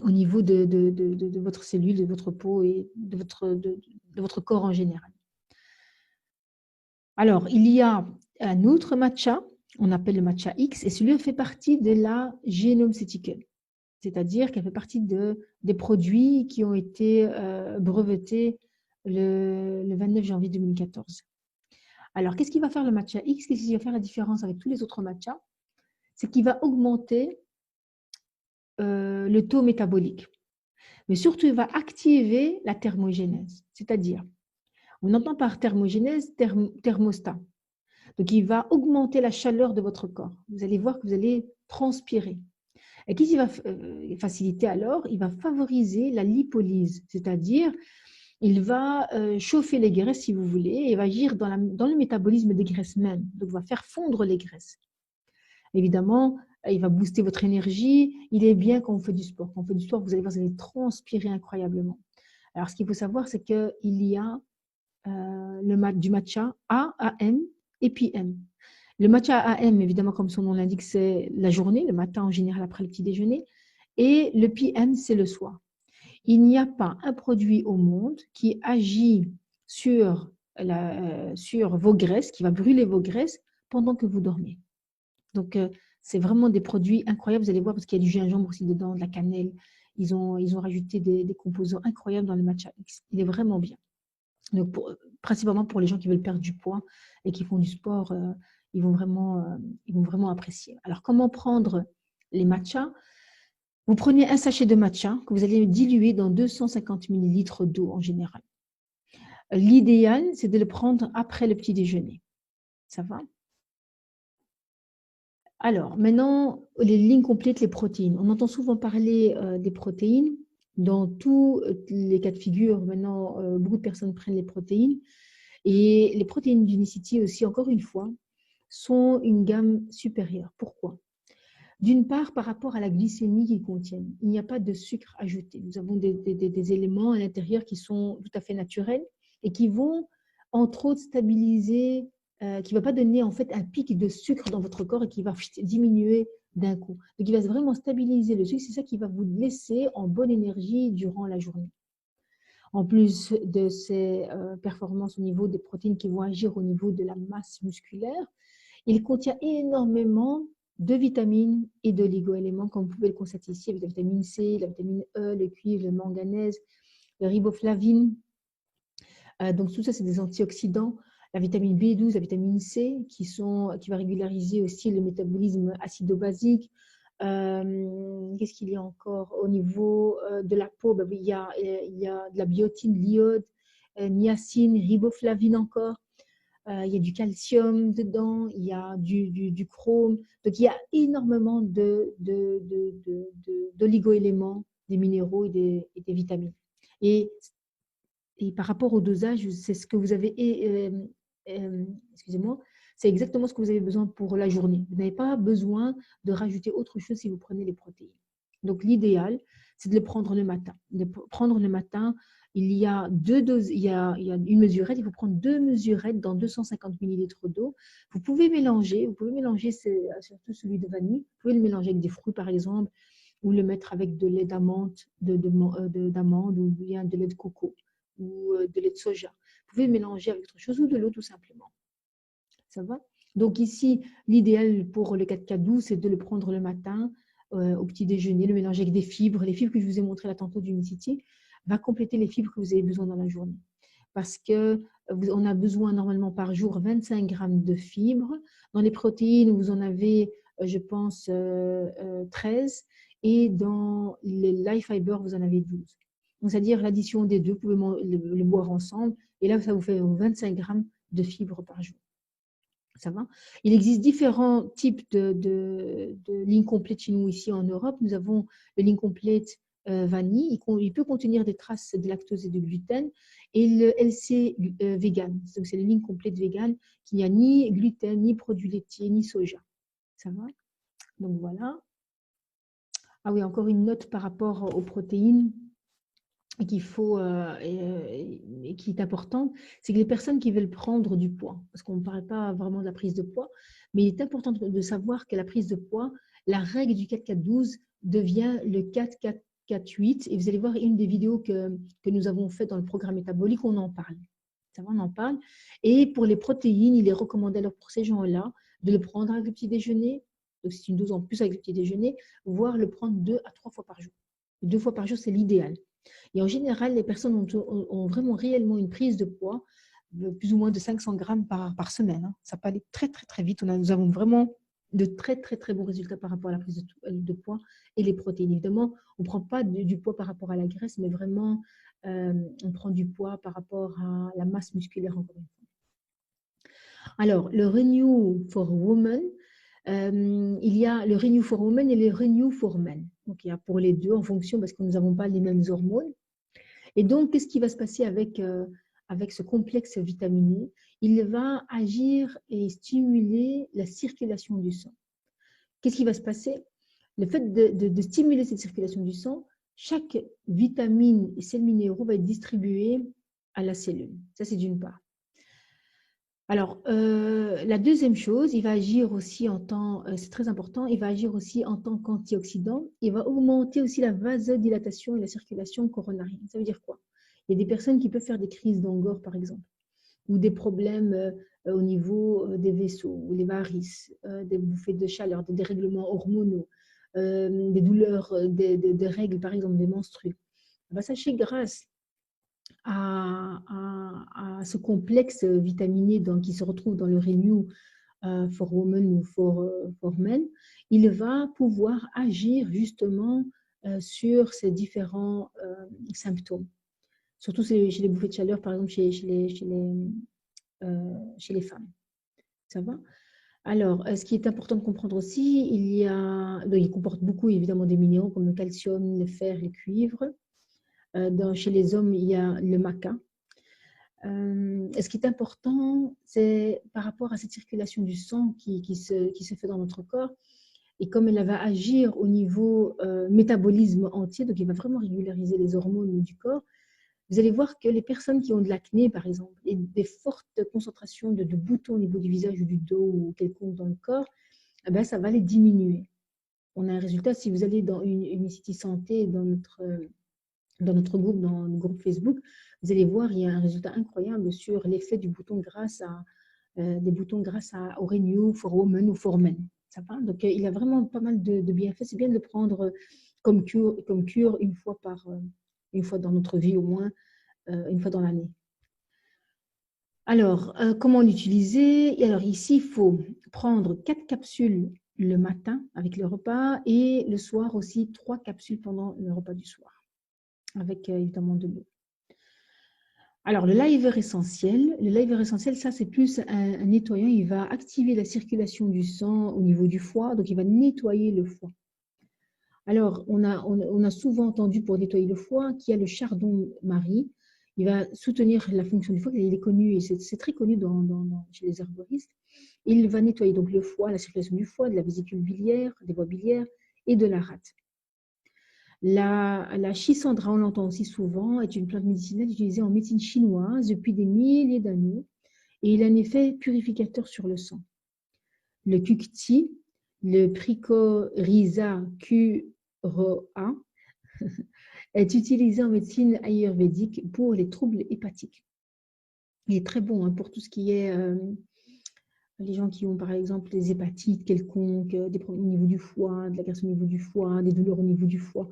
Speaker 1: au niveau de votre cellule, de votre peau et de votre corps en général. Alors, il y a un autre matcha, on appelle le matcha X, et celui-là fait partie de la Genome Sequencing. c'est-à-dire qu'elle fait partie des produits qui ont été brevetés le 29 janvier 2014. Alors, qu'est-ce qui va faire le matcha X? Qu'est-ce qui va faire la différence avec tous les autres matchas? C'est qu'il va augmenter le taux métabolique. Mais surtout, il va activer la thermogénèse. C'est-à-dire, on entend par thermogénèse thermostat. Donc, il va augmenter la chaleur de votre corps. Vous allez voir que vous allez transpirer. Et qu'est-ce qu'il va faciliter alors? Il va favoriser la lipolyse, c'est-à-dire il va chauffer les graisses si vous voulez et va agir dans le métabolisme des graisses même. Donc, il va faire fondre les graisses. Évidemment, il va booster votre énergie. Il est bien quand on fait du sport. Quand on fait du sport, vous allez voir, vous allez transpirer incroyablement. Alors, ce qu'il faut savoir, c'est qu'il y a du matcha A, AM et PM. Le matcha AM, évidemment, comme son nom l'indique, c'est la journée, le matin en général après le petit déjeuner. Et le PM, c'est le soir. Il n'y a pas un produit au monde qui agit sur vos graisses, qui va brûler vos graisses pendant que vous dormez. Donc, c'est vraiment des produits incroyables. Vous allez voir, parce qu'il y a du gingembre aussi dedans, de la cannelle. Ils ont rajouté des composants incroyables dans le matcha X. Il est vraiment bien. Donc, principalement pour les gens qui veulent perdre du poids et qui font du sport, ils vont vraiment apprécier. Alors, comment prendre les matchas? Vous prenez un sachet de matcha que vous allez diluer dans 250 ml d'eau en général. L'idéal, c'est de le prendre après le petit déjeuner. Ça va? Alors, maintenant, les lignes complètes, les protéines. On entend souvent parler des protéines. Dans tous les cas de figure, maintenant, beaucoup de personnes prennent les protéines. Et les protéines d'Unicity aussi, encore une fois, sont une gamme supérieure. Pourquoi? D'une part, par rapport à la glycémie qu'ils contiennent. Il n'y a pas de sucre ajouté. Nous avons des éléments à l'intérieur qui sont tout à fait naturels et qui vont, entre autres, stabiliser, qui ne va pas donner en fait un pic de sucre dans votre corps et qui va diminuer d'un coup. Donc, il va vraiment stabiliser le sucre. C'est ça qui va vous laisser en bonne énergie durant la journée. En plus de ces performances au niveau des protéines qui vont agir au niveau de la masse musculaire, il contient énormément de vitamines et d'oligo-éléments, comme vous pouvez le constater ici, avec la vitamine C, la vitamine E, le cuivre, le manganèse, le riboflavine. Donc tout ça, c'est des antioxydants. La vitamine B12, la vitamine C, qui va régulariser aussi le métabolisme acido-basique. Qu'est-ce qu'il y a encore au niveau de la peau? Il y a de la biotine, l'iode, niacine, riboflavine encore. Il y a du calcium dedans, il y a du chrome. Donc, il y a énormément d'oligo-éléments, des minéraux et des vitamines. Et par rapport au dosage, c'est ce que vous avez, excusez-moi, c'est exactement ce que vous avez besoin pour la journée. Vous n'avez pas besoin de rajouter autre chose si vous prenez les protéines. Donc, l'idéal, c'est de le prendre le matin. De prendre le matin, il y a deux doses, il y a une mesurette, il faut prendre 2 mesurettes dans 250 ml d'eau. Vous pouvez mélanger surtout celui de vanille, vous pouvez le mélanger avec des fruits par exemple, ou le mettre avec de lait d'amande, ou bien de lait de coco, ou de lait de soja. Vous pouvez mélanger avec autre chose ou de l'eau tout simplement. Ça va? Donc ici, l'idéal pour le 4K12, c'est de le prendre le matin au petit déjeuner, le mélanger avec des fibres. Les fibres que je vous ai montrées là tantôt d'Unicity va compléter les fibres que vous avez besoin dans la journée. Parce qu'on a besoin normalement par jour 25 grammes de fibres. Dans les protéines, vous en avez, je pense, 13. Et dans les life fiber, vous en avez 12. C'est-à-dire l'addition des deux, vous pouvez le boire ensemble. Et là, ça vous fait 25 grammes de fibres par jour. Ça va? Il existe différents types de lignes complètes chez nous ici en Europe. Nous avons le ligne complète vanille. Il peut contenir des traces de lactose et de gluten. Et le LC vegan. Donc, c'est la ligne complète vegan qui n'y a ni gluten, ni produits laitiers, ni soja. Ça va? Donc, voilà. Ah oui, encore une note par rapport aux protéines qu'il faut et qui est importante, c'est que les personnes qui veulent prendre du poids, parce qu'on ne parle pas vraiment de la prise de poids, mais il est important de savoir que la prise de poids, la règle du 4-4-12 devient le 4-4-4-8. Et vous allez voir une des vidéos que nous avons faites dans le programme métabolique, on en parle. Ça va, on en parle. Et pour les protéines, il est recommandé alors pour ces gens-là de le prendre avec le petit déjeuner, donc c'est une dose en plus avec le petit déjeuner, voire le prendre 2 à 3 fois par jour. 2 fois par jour, c'est l'idéal. Et en général, les personnes ont vraiment réellement une prise de poids de plus ou moins de 500 grammes par semaine, hein. Ça peut aller très, très, très vite. Nous avons vraiment de très, très, très bons résultats par rapport à la prise de poids et les protéines. Évidemment, on ne prend pas du poids par rapport à la graisse, mais vraiment, on prend du poids par rapport à la masse musculaire, encore une fois. Alors, le Renew for Women, il y a le Renew for Women et le Renew for Men. Donc, il y a pour les deux en fonction parce que nous n'avons pas les mêmes hormones. Et donc, qu'est-ce qui va se passer avec ce complexe vitaminé? Il va agir et stimuler la circulation du sang. Qu'est-ce qui va se passer? Le fait de stimuler cette circulation du sang, chaque vitamine et sels minéraux va être distribué à la cellule. Ça, c'est d'une part. Alors, la deuxième chose, il va agir aussi c'est très important, il va agir aussi en tant qu'antioxydant. Il va augmenter aussi la vasodilatation et la circulation coronarienne. Ça veut dire quoi? Il y a des personnes qui peuvent faire des crises d'angor, par exemple, ou des problèmes au niveau des vaisseaux, ou les varices, des bouffées de chaleur, des dérèglements hormonaux, des douleurs des règles, par exemple, des menstrues. Sachez, grâce à ce complexe vitaminé qui se retrouve dans le Renew for Women ou for Men, il va pouvoir agir justement sur ces différents symptômes. Surtout chez les bouffées de chaleur, par exemple chez les femmes. Ça va? Alors, ce qui est important de comprendre aussi, il comporte beaucoup évidemment des minéraux comme le calcium, le fer, le cuivre. Chez les hommes, il y a le maca. Ce qui est important, c'est par rapport à cette circulation du sang qui se fait dans notre corps, et comme elle va agir au niveau métabolisme entier, donc il va vraiment régulariser les hormones du corps, vous allez voir que les personnes qui ont de l'acné, par exemple, et des fortes concentrations de boutons au niveau du visage ou du dos ou quelconque dans le corps, eh ben, ça va les diminuer. On a un résultat, si vous allez dans Unicity Santé, dans notre groupe, dans le groupe Facebook, vous allez voir, il y a un résultat incroyable sur l'effet du bouton grâce au Renew for Women ou for Men. Ça va? Donc, il a vraiment pas mal de bienfaits. C'est bien de le prendre comme cure une fois dans notre vie, au moins une fois dans l'année. Alors, comment l'utiliser? Alors, ici, il faut prendre 4 capsules le matin avec le repas et le soir aussi 3 capsules pendant le repas du soir, avec évidemment de l'eau. Alors, le liver essentiel, ça c'est plus un nettoyant. Il va activer la circulation du sang au niveau du foie, donc il va nettoyer le foie. Alors, on a souvent entendu pour nettoyer le foie qu'il y a le chardon-marie. Il va soutenir la fonction du foie, il est connu, et c'est très connu chez les herboristes. Il va nettoyer donc le foie, la circulation du foie, de la vésicule biliaire, des voies biliaires et de la rate. La schisandra, on l'entend aussi souvent, est une plante médicinale utilisée en médecine chinoise depuis des milliers d'années et il a un effet purificateur sur le sang. Le kukti, le Prycorrhiza curoa, est utilisé en médecine ayurvédique pour les troubles hépatiques. Il est très bon pour tout ce qui est les gens qui ont par exemple des hépatites quelconques, des problèmes au niveau du foie, de la graisse au niveau du foie, des douleurs au niveau du foie,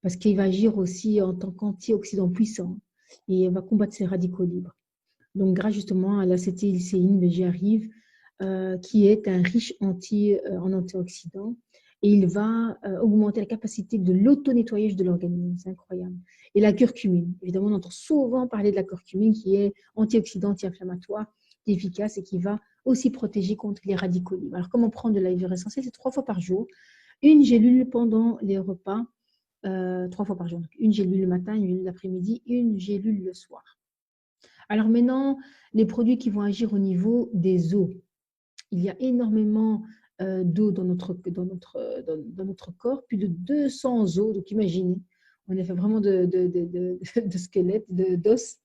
Speaker 1: parce qu'il va agir aussi en tant qu'antioxydant puissant et il va combattre ces radicaux libres. Donc grâce justement à l'acétylcéine, j'y arrive, qui est un riche en antioxydants, et il va augmenter la capacité de l'auto-nettoyage de l'organisme. C'est incroyable. Et la curcumine, évidemment, on entend souvent parler de la curcumine qui est antioxydant, anti-inflammatoire, qui est efficace et qui va aussi protéger contre les radicaux libres. Alors, comment prendre de l'aloe vera essentiel? C'est 3 fois par jour. Une gélule pendant les repas, 3 fois par jour. Donc, une gélule le matin, une gélule l'après-midi, une gélule le soir. Alors maintenant, les produits qui vont agir au niveau des os. Il y a énormément d'eau dans notre corps, plus de 200 os. Donc imaginez, on a fait vraiment de squelette, d'os.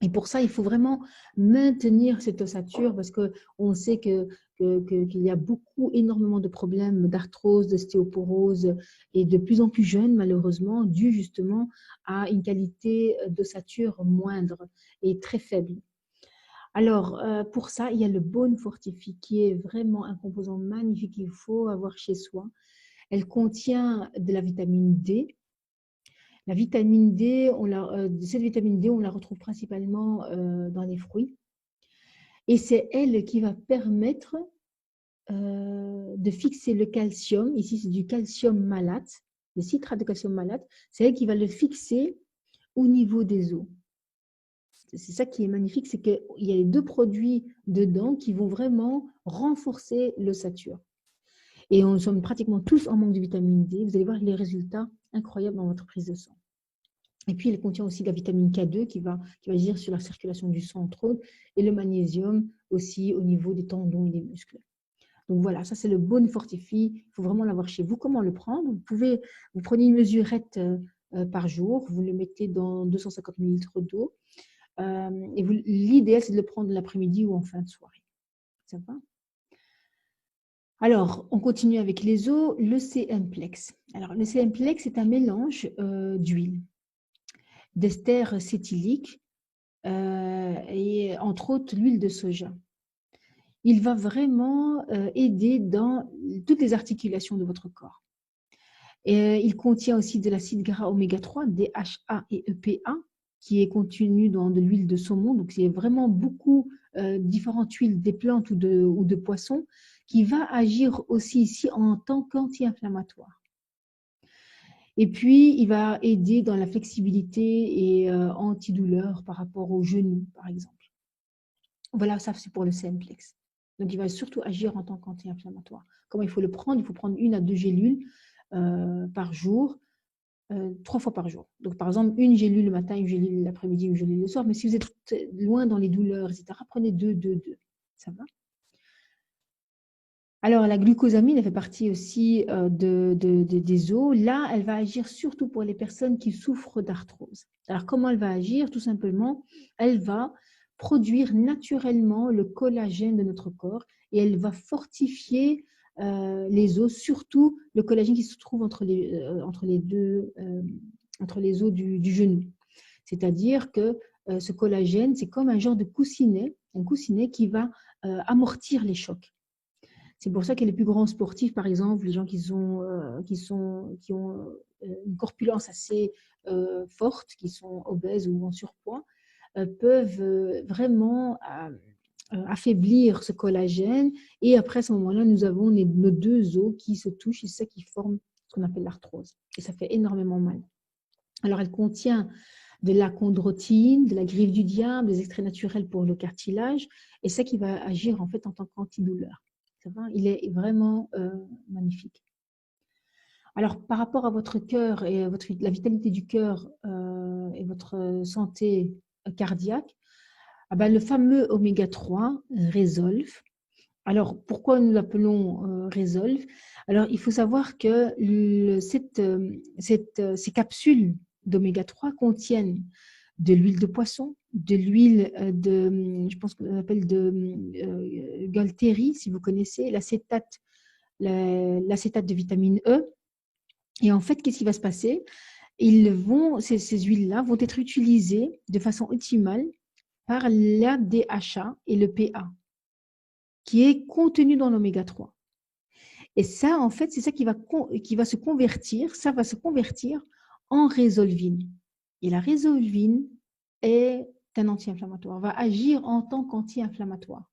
Speaker 1: Et pour ça, il faut vraiment maintenir cette ossature parce qu'on sait qu'il y a énormément de problèmes d'arthrose, d'ostéoporose et de plus en plus jeunes, malheureusement, dû justement à une qualité d'ossature moindre et très faible. Alors, pour ça, il y a le Bone Fortify qui est vraiment un composant magnifique qu'il faut avoir chez soi. Elle contient de la vitamine D. La vitamine D, cette vitamine D, on la retrouve principalement dans les fruits. Et c'est elle qui va permettre de fixer le calcium. Ici, c'est du calcium malate, le citrate de calcium malate. C'est elle qui va le fixer au niveau des os. C'est ça qui est magnifique, c'est qu'il y a les deux produits dedans qui vont vraiment renforcer l'ossature. Et on sommes pratiquement tous en manque de vitamine D. Vous allez voir les résultats incroyables dans votre prise de sang. Et puis, elle contient aussi la vitamine K2 qui va agir sur la circulation du sang, entre autres, et le magnésium aussi au niveau des tendons et des muscles. Donc voilà, ça c'est le Bone Fortify. Il faut vraiment l'avoir chez vous. Comment le prendre? Vous prenez une mesurette par jour, vous le mettez dans 250 ml d'eau. Et l'idéal, c'est de le prendre l'après-midi ou en fin de soirée. Ça va? Alors, on continue avec les os, le CMplex. Alors, le CMplex, c'est un mélange d'huile, d'ester cétylique et entre autres l'huile de soja. Il va vraiment aider dans toutes les articulations de votre corps. Et il contient aussi de l'acide gras oméga 3, DHA et EPA, qui est contenu dans de l'huile de saumon. Donc, il y a vraiment beaucoup différentes huiles, des plantes ou de poissons, qui va agir aussi ici en tant qu'anti-inflammatoire. Et puis, il va aider dans la flexibilité et antidouleur par rapport aux genoux, par exemple. Voilà, ça c'est pour le CMplex. Donc, il va surtout agir en tant qu'anti-inflammatoire. Comment il faut le prendre? Il faut prendre 1 à 2 gélules par jour, 3 fois par jour. Donc, par exemple, une gélule le matin, une gélule l'après-midi, une gélule le soir. Mais si vous êtes loin dans les douleurs, etc., prenez 2, 2, 2. Ça va? Alors, la glucosamine, elle fait partie aussi des os. Là, elle va agir surtout pour les personnes qui souffrent d'arthrose. Alors, comment elle va agir? Tout simplement, elle va produire naturellement le collagène de notre corps et elle va fortifier les os, surtout le collagène qui se trouve entre les os du genou. C'est-à-dire que ce collagène, c'est comme un genre de coussinet, un coussinet qui va amortir les chocs. C'est pour ça que les plus grands sportifs, par exemple, les gens qui ont une corpulence assez forte, qui sont obèses ou en surpoids, peuvent vraiment affaiblir ce collagène. Et après, à ce moment-là, nous avons nos deux os qui se touchent et c'est ça qui forme ce qu'on appelle l'arthrose. Et ça fait énormément mal. Alors, elle contient de la chondroïtine, de la griffe du diable, des extraits naturels pour le cartilage, et ça qui va agir en fait en tant qu'antidouleur. Il est vraiment magnifique. Alors, par rapport à votre cœur et la vitalité du cœur et votre santé cardiaque, le fameux oméga 3, Resolve. Alors, pourquoi nous l'appelons Resolve? Alors, il faut savoir que ces capsules d'oméga 3 contiennent de l'huile de poisson, de l'huile je pense qu'on appelle de Galteri, si vous connaissez, l'acétate de vitamine E. Et en fait, qu'est-ce qui va se passer? Ces huiles-là vont être utilisées de façon optimale par l'ADHA et le PA, qui est contenu dans l'oméga 3. Et ça, en fait, c'est ça qui va se convertir, en résolvine. Et la résolvine est un anti-inflammatoire, va agir en tant qu'anti-inflammatoire.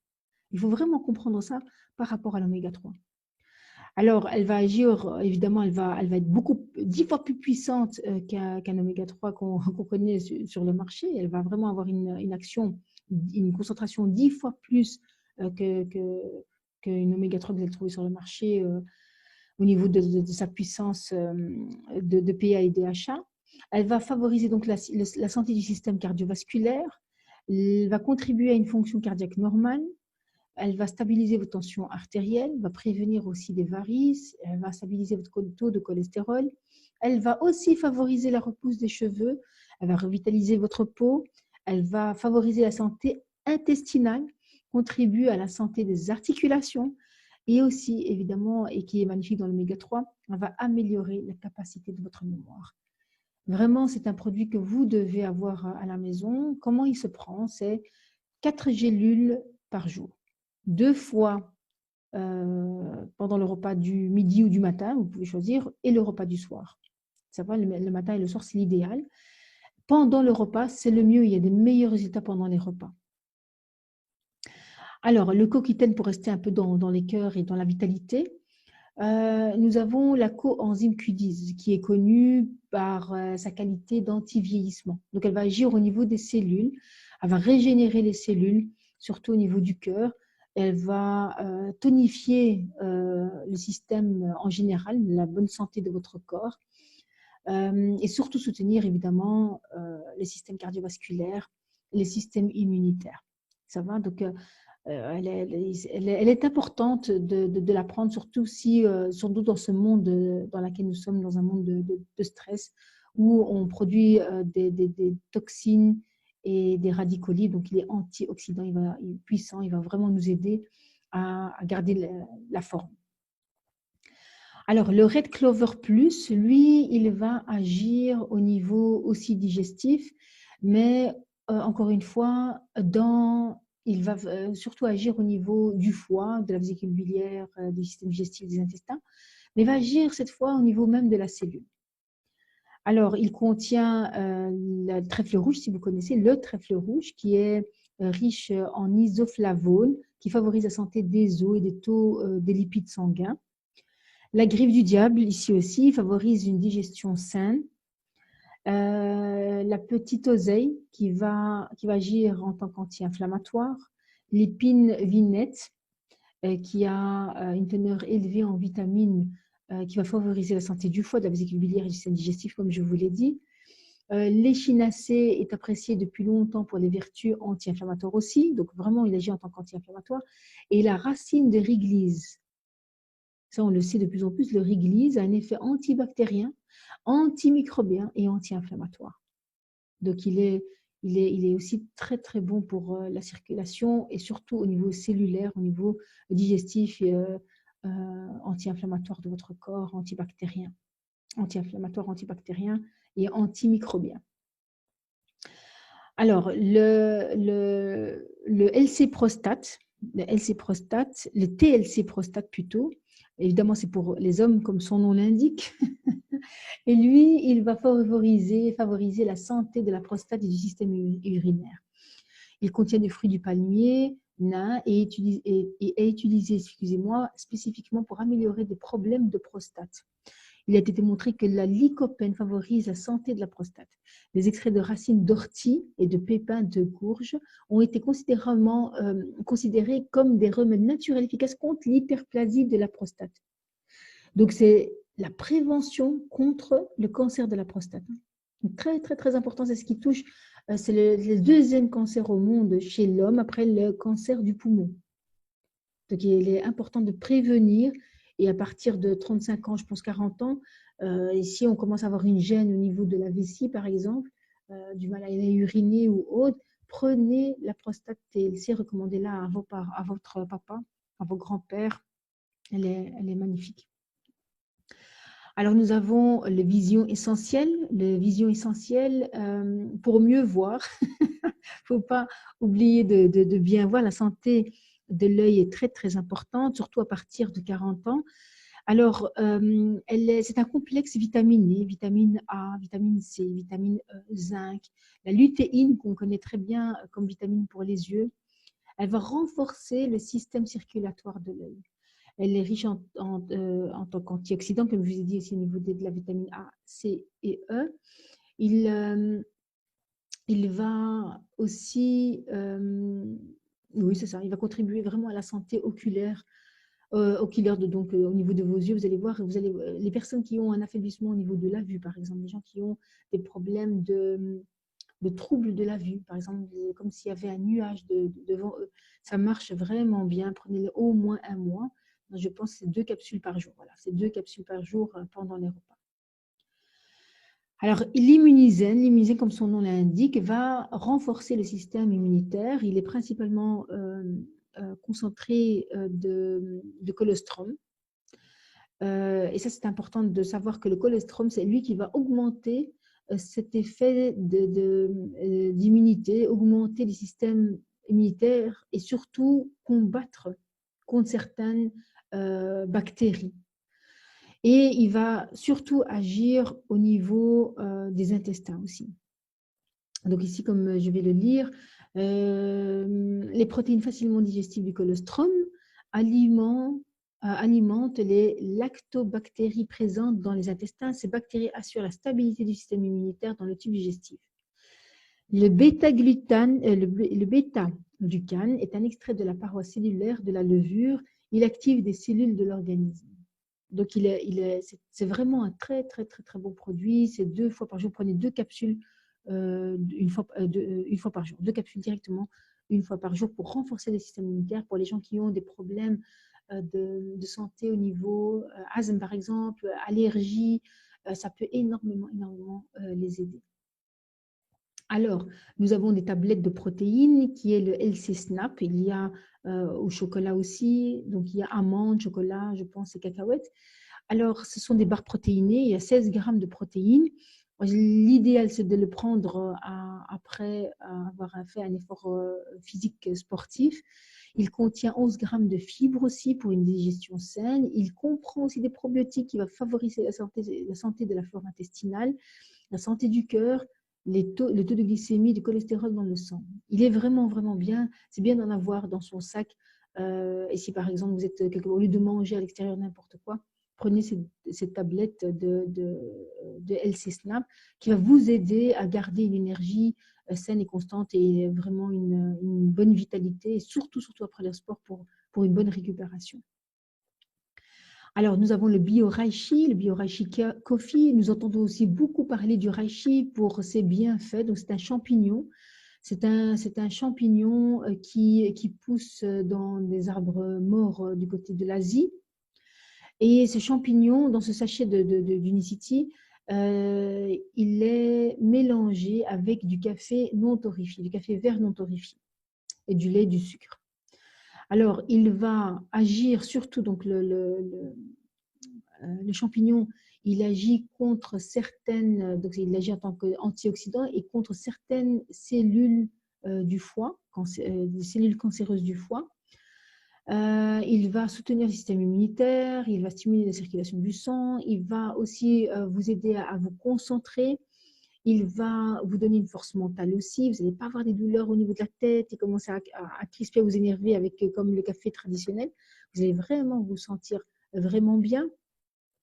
Speaker 1: Il faut vraiment comprendre ça par rapport à l'oméga 3. Alors, elle va agir, évidemment, elle va être 10 fois plus puissante qu'un oméga 3 qu'on connaît sur le marché. Elle va vraiment avoir une action, une concentration 10 fois plus qu'une oméga 3 que vous allez trouver sur le marché au niveau de sa puissance de PA et DHA. Elle va favoriser donc la santé du système cardiovasculaire. Elle va contribuer à une fonction cardiaque normale. Elle va stabiliser votre tension artérielle, va prévenir aussi des varices, elle va stabiliser votre taux de cholestérol. Elle va aussi favoriser la repousse des cheveux, elle va revitaliser votre peau, elle va favoriser la santé intestinale, contribue à la santé des articulations et aussi, évidemment, et qui est magnifique dans l'oméga 3, elle va améliorer la capacité de votre mémoire. Vraiment, c'est un produit que vous devez avoir à la maison. Comment il se prend? C'est 4 gélules par jour, 2 fois pendant le repas du midi ou du matin, vous pouvez choisir, et le repas du soir. Ça va, le matin et le soir, c'est l'idéal. Pendant le repas, c'est le mieux, il y a des meilleurs résultats pendant les repas. Alors, le CoQ10 pour rester un peu dans les cœurs et dans la vitalité, nous avons la coenzyme Q10 qui est connue par sa qualité d'anti-vieillissement. Donc, elle va agir au niveau des cellules, elle va régénérer les cellules, surtout au niveau du cœur. Elle va tonifier le système en général, la bonne santé de votre corps et surtout soutenir évidemment les systèmes cardiovasculaires, les systèmes immunitaires. Ça va, donc elle est importante de la prendre, surtout surtout dans ce monde dans lequel nous sommes, dans un monde de stress, où on produit des toxines et des radicaux libres. Donc, il est antioxydant, il est puissant, il va vraiment nous aider à garder la forme. Alors, le Red Clover Plus, lui, il va agir au niveau aussi digestif, mais encore une fois, il va surtout agir au niveau du foie, de la vésicule biliaire, du système digestif, des intestins, mais il va agir cette fois au niveau même de la cellule. Alors, il contient le trèfle rouge, si vous connaissez, le trèfle rouge, qui est riche en isoflavones, qui favorise la santé des os et des taux des lipides sanguins. La griffe du diable, ici aussi, favorise une digestion saine. La petite oseille qui va agir en tant qu'anti-inflammatoire. L'épine vinette qui a une teneur élevée en vitamines qui va favoriser la santé du foie, de la vésicule biliaire et du système digestif, comme je vous l'ai dit. L'échinacée est apprécié depuis longtemps pour les vertus anti-inflammatoires aussi, donc vraiment il agit en tant qu'anti-inflammatoire. Et la racine de réglisse, ça on le sait de plus en plus, le réglisse a un effet antibactérien, antimicrobien et anti-inflammatoire. Donc il est aussi très très bon pour la circulation et surtout au niveau cellulaire, au niveau digestif et anti-inflammatoire de votre corps, antibactérien, anti-inflammatoire, antibactérien et antimicrobien. Alors, le LC prostate, le TLC prostate plutôt, évidemment c'est pour les hommes comme son nom l'indique, et lui, il va favoriser la santé de la prostate et du système urinaire. Il contient des fruits du palmier nain et est utilisé, excusez-moi, spécifiquement pour améliorer des problèmes de prostate. Il a été démontré que la lycopène favorise la santé de la prostate. Les extraits de racines d'ortie et de pépins de courge ont été considérés comme des remèdes naturels efficaces contre l'hyperplasie de la prostate. Donc, c'est la prévention contre le cancer de la prostate. Très, très, très important, c'est ce qui touche, c'est le deuxième cancer au monde chez l'homme après le cancer du poumon. Donc, il est important de prévenir. Et à partir de 35 ans, je pense 40 ans, si on commence à avoir une gêne au niveau de la vessie, par exemple, du mal à uriner ou autre, prenez la prostate TLC, recommandez-la à votre papa, à vos grands-pères. Elle est magnifique. Alors, nous avons les visions essentielles. Les visions essentielles, pour mieux voir, il ne faut pas oublier de bien voir. La santé de l'œil est très, très importante, surtout à partir de 40 ans. Alors, c'est un complexe vitaminé, vitamine A, vitamine C, vitamine E, zinc, la lutéine qu'on connaît très bien comme vitamine pour les yeux. Elle va renforcer le système circulatoire de l'œil. Elle est riche en tant qu'antioxydant, comme je vous ai dit aussi au niveau de la vitamine A, C et E. Il va aussi, oui c'est ça, il va contribuer vraiment à la santé oculaire, donc au niveau de vos yeux. Vous allez voir, les personnes qui ont un affaiblissement au niveau de la vue, par exemple, les gens qui ont des problèmes de troubles de la vue, par exemple, comme s'il y avait un nuage devant eux, ça marche vraiment bien. Prenez-le au moins un mois. Je pense que c'est 2 capsules par jour. Voilà, c'est 2 capsules par jour pendant les repas. Alors, l'immunisène, comme son nom l'indique, va renforcer le système immunitaire. Il est principalement concentré de colostrum. Et ça, c'est important de savoir que le colostrum, c'est lui qui va augmenter cet effet d'immunité, augmenter les systèmes immunitaire et surtout combattre contre certaines bactéries. Et il va surtout agir au niveau des intestins aussi. Donc ici, comme je vais le lire, les protéines facilement digestibles du colostrum alimentent les lactobactéries présentes dans les intestins. Ces bactéries assurent la stabilité du système immunitaire dans le tube digestif. Le bêta-glucane est un extrait de la paroi cellulaire de la levure. Il active des cellules de l'organisme. Donc, c'est vraiment un très, très, très, très bon produit. C'est 2 fois par jour. Prenez 2 capsules une fois par jour. 2 capsules directement une fois par jour pour renforcer le système immunitaire. Pour les gens qui ont des problèmes de santé au niveau asthme, par exemple, allergie, ça peut énormément, énormément les aider. Alors, nous avons des tablettes de protéines qui est le LC Snap. Il y a au chocolat aussi. Donc, il y a amandes, chocolat, je pense, et cacahuètes. Alors, ce sont des barres protéinées. Il y a 16 grammes de protéines. L'idéal, c'est de le prendre après avoir fait un effort physique sportif. Il contient 11 grammes de fibres aussi pour une digestion saine. Il comprend aussi des probiotiques qui vont favoriser la santé de la flore intestinale, la santé du cœur, le taux de glycémie, du cholestérol dans le sang. Il est vraiment, vraiment bien. C'est bien d'en avoir dans son sac. Et si par exemple, vous êtes quelque part, au lieu de manger à l'extérieur n'importe quoi, prenez cette tablette de LC Snap qui va vous aider à garder une énergie saine et constante et vraiment une bonne vitalité, et surtout après le sport pour une bonne récupération. Alors, nous avons le Bio-Reishi Coffee. Nous entendons aussi beaucoup parler du reishi pour ses bienfaits. Donc, c'est un champignon. C'est un champignon qui pousse dans des arbres morts du côté de l'Asie. Et ce champignon, dans ce sachet d'Unicity, il est mélangé avec du café non torréfié, du café vert non torréfié et du lait, du sucre. Alors, il va agir surtout, donc le champignon, il agit contre certaines, donc il agit en tant qu'antioxydant et contre certaines cellules du foie, des cellules cancéreuses du foie. Il va soutenir le système immunitaire, il va stimuler la circulation du sang, il va aussi vous aider à vous concentrer, il va vous donner une force mentale aussi, vous n'allez pas avoir des douleurs au niveau de la tête et commencer à crisper, à vous énerver comme le café traditionnel. Vous allez vraiment vous sentir vraiment bien.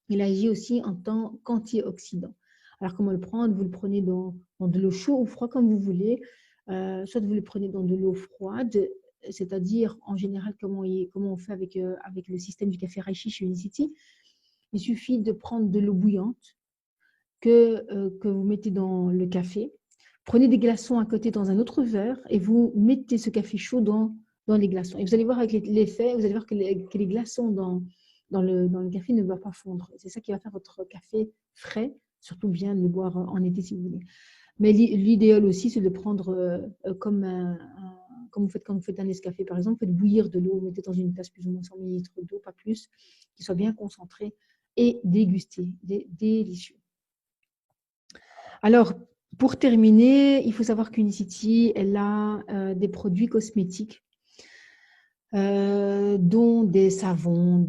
Speaker 1: Il agit aussi en tant qu'antioxydant. Alors comment le prendre? Vous le prenez dans de l'eau chaude ou froide comme vous voulez, soit vous le prenez dans de l'eau froide, c'est-à-dire en général comment on fait avec le système du café Reishi chez Unicity. Il suffit de prendre de l'eau bouillante que vous mettez dans le café. Prenez des glaçons à côté dans un autre verre et vous mettez ce café chaud dans les glaçons. Et vous allez voir avec l'effet, vous allez voir que les glaçons dans le café ne vont pas fondre. C'est ça qui va faire votre café frais, surtout bien de le boire en été si vous voulez. Mais l'idéal aussi, c'est de le prendre comme vous faites quand vous faites un Nescafé, par exemple. Vous faites bouillir de l'eau, vous mettez dans une tasse plus ou moins 100 ml d'eau, pas plus, qui soit bien concentré et dégusté, délicieux. Alors, pour terminer, il faut savoir qu'Unicity, elle a des produits cosmétiques, dont des savons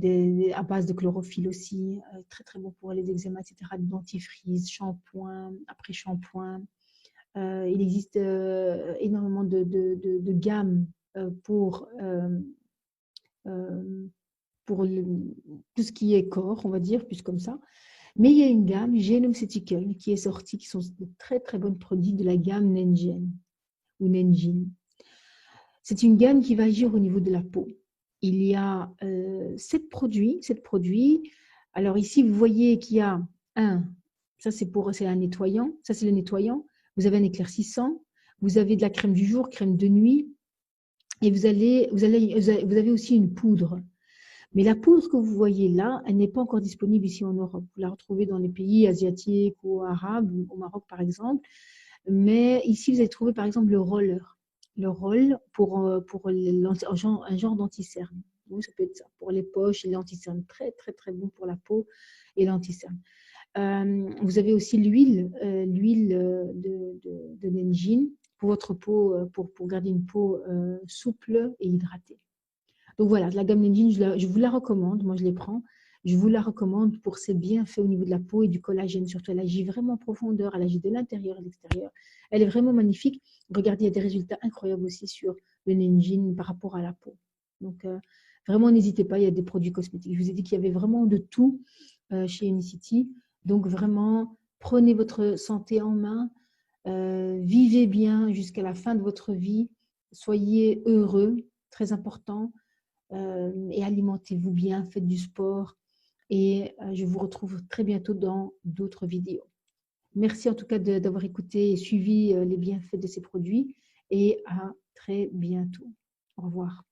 Speaker 1: à base de chlorophylle aussi, très très bon pour les eczémas, etc., dentifrice, shampoing, après-shampoing. Il existe énormément de gammes pour tout ce qui est corps, on va dire, plus comme ça. Mais il y a une gamme Genomceuticals qui est sortie, qui sont de très très bons produits de la gamme Nengen ou Nenjin. C'est une gamme qui va agir au niveau de la peau. Il y a 7 produits. Alors ici, vous voyez qu'il y a ça c'est un nettoyant, ça c'est le nettoyant. Vous avez un éclaircissant, vous avez de la crème du jour, crème de nuit, et vous avez aussi une poudre. Mais la poudre que vous voyez là, elle n'est pas encore disponible ici en Europe. Vous la retrouvez dans les pays asiatiques ou arabes, au Maroc par exemple. Mais ici, vous allez trouver par exemple le roller. Le roll pour un genre d'anti-cerne. Oui, ça peut être ça. Pour les poches et l'anti-cerne. Très, très, très bon pour la peau et l'anti-cerne. Vous avez aussi l'huile de Nenjin pour votre peau, pour garder une peau souple et hydratée. Donc voilà, la gamme Lengine, je vous la recommande. Moi, je les prends. Je vous la recommande pour ses bienfaits au niveau de la peau et du collagène. Surtout, elle agit vraiment en profondeur. Elle agit de l'intérieur et de l'extérieur. Elle est vraiment magnifique. Regardez, il y a des résultats incroyables aussi sur le Lengine par rapport à la peau. Donc, vraiment, n'hésitez pas. Il y a des produits cosmétiques. Je vous ai dit qu'il y avait vraiment de tout chez Unicity. Donc, vraiment, prenez votre santé en main. Vivez bien jusqu'à la fin de votre vie. Soyez heureux, très important. Et alimentez-vous bien, faites du sport et je vous retrouve très bientôt dans d'autres vidéos. Merci en tout cas d'avoir écouté et suivi les bienfaits de ces produits et à très bientôt. Au revoir.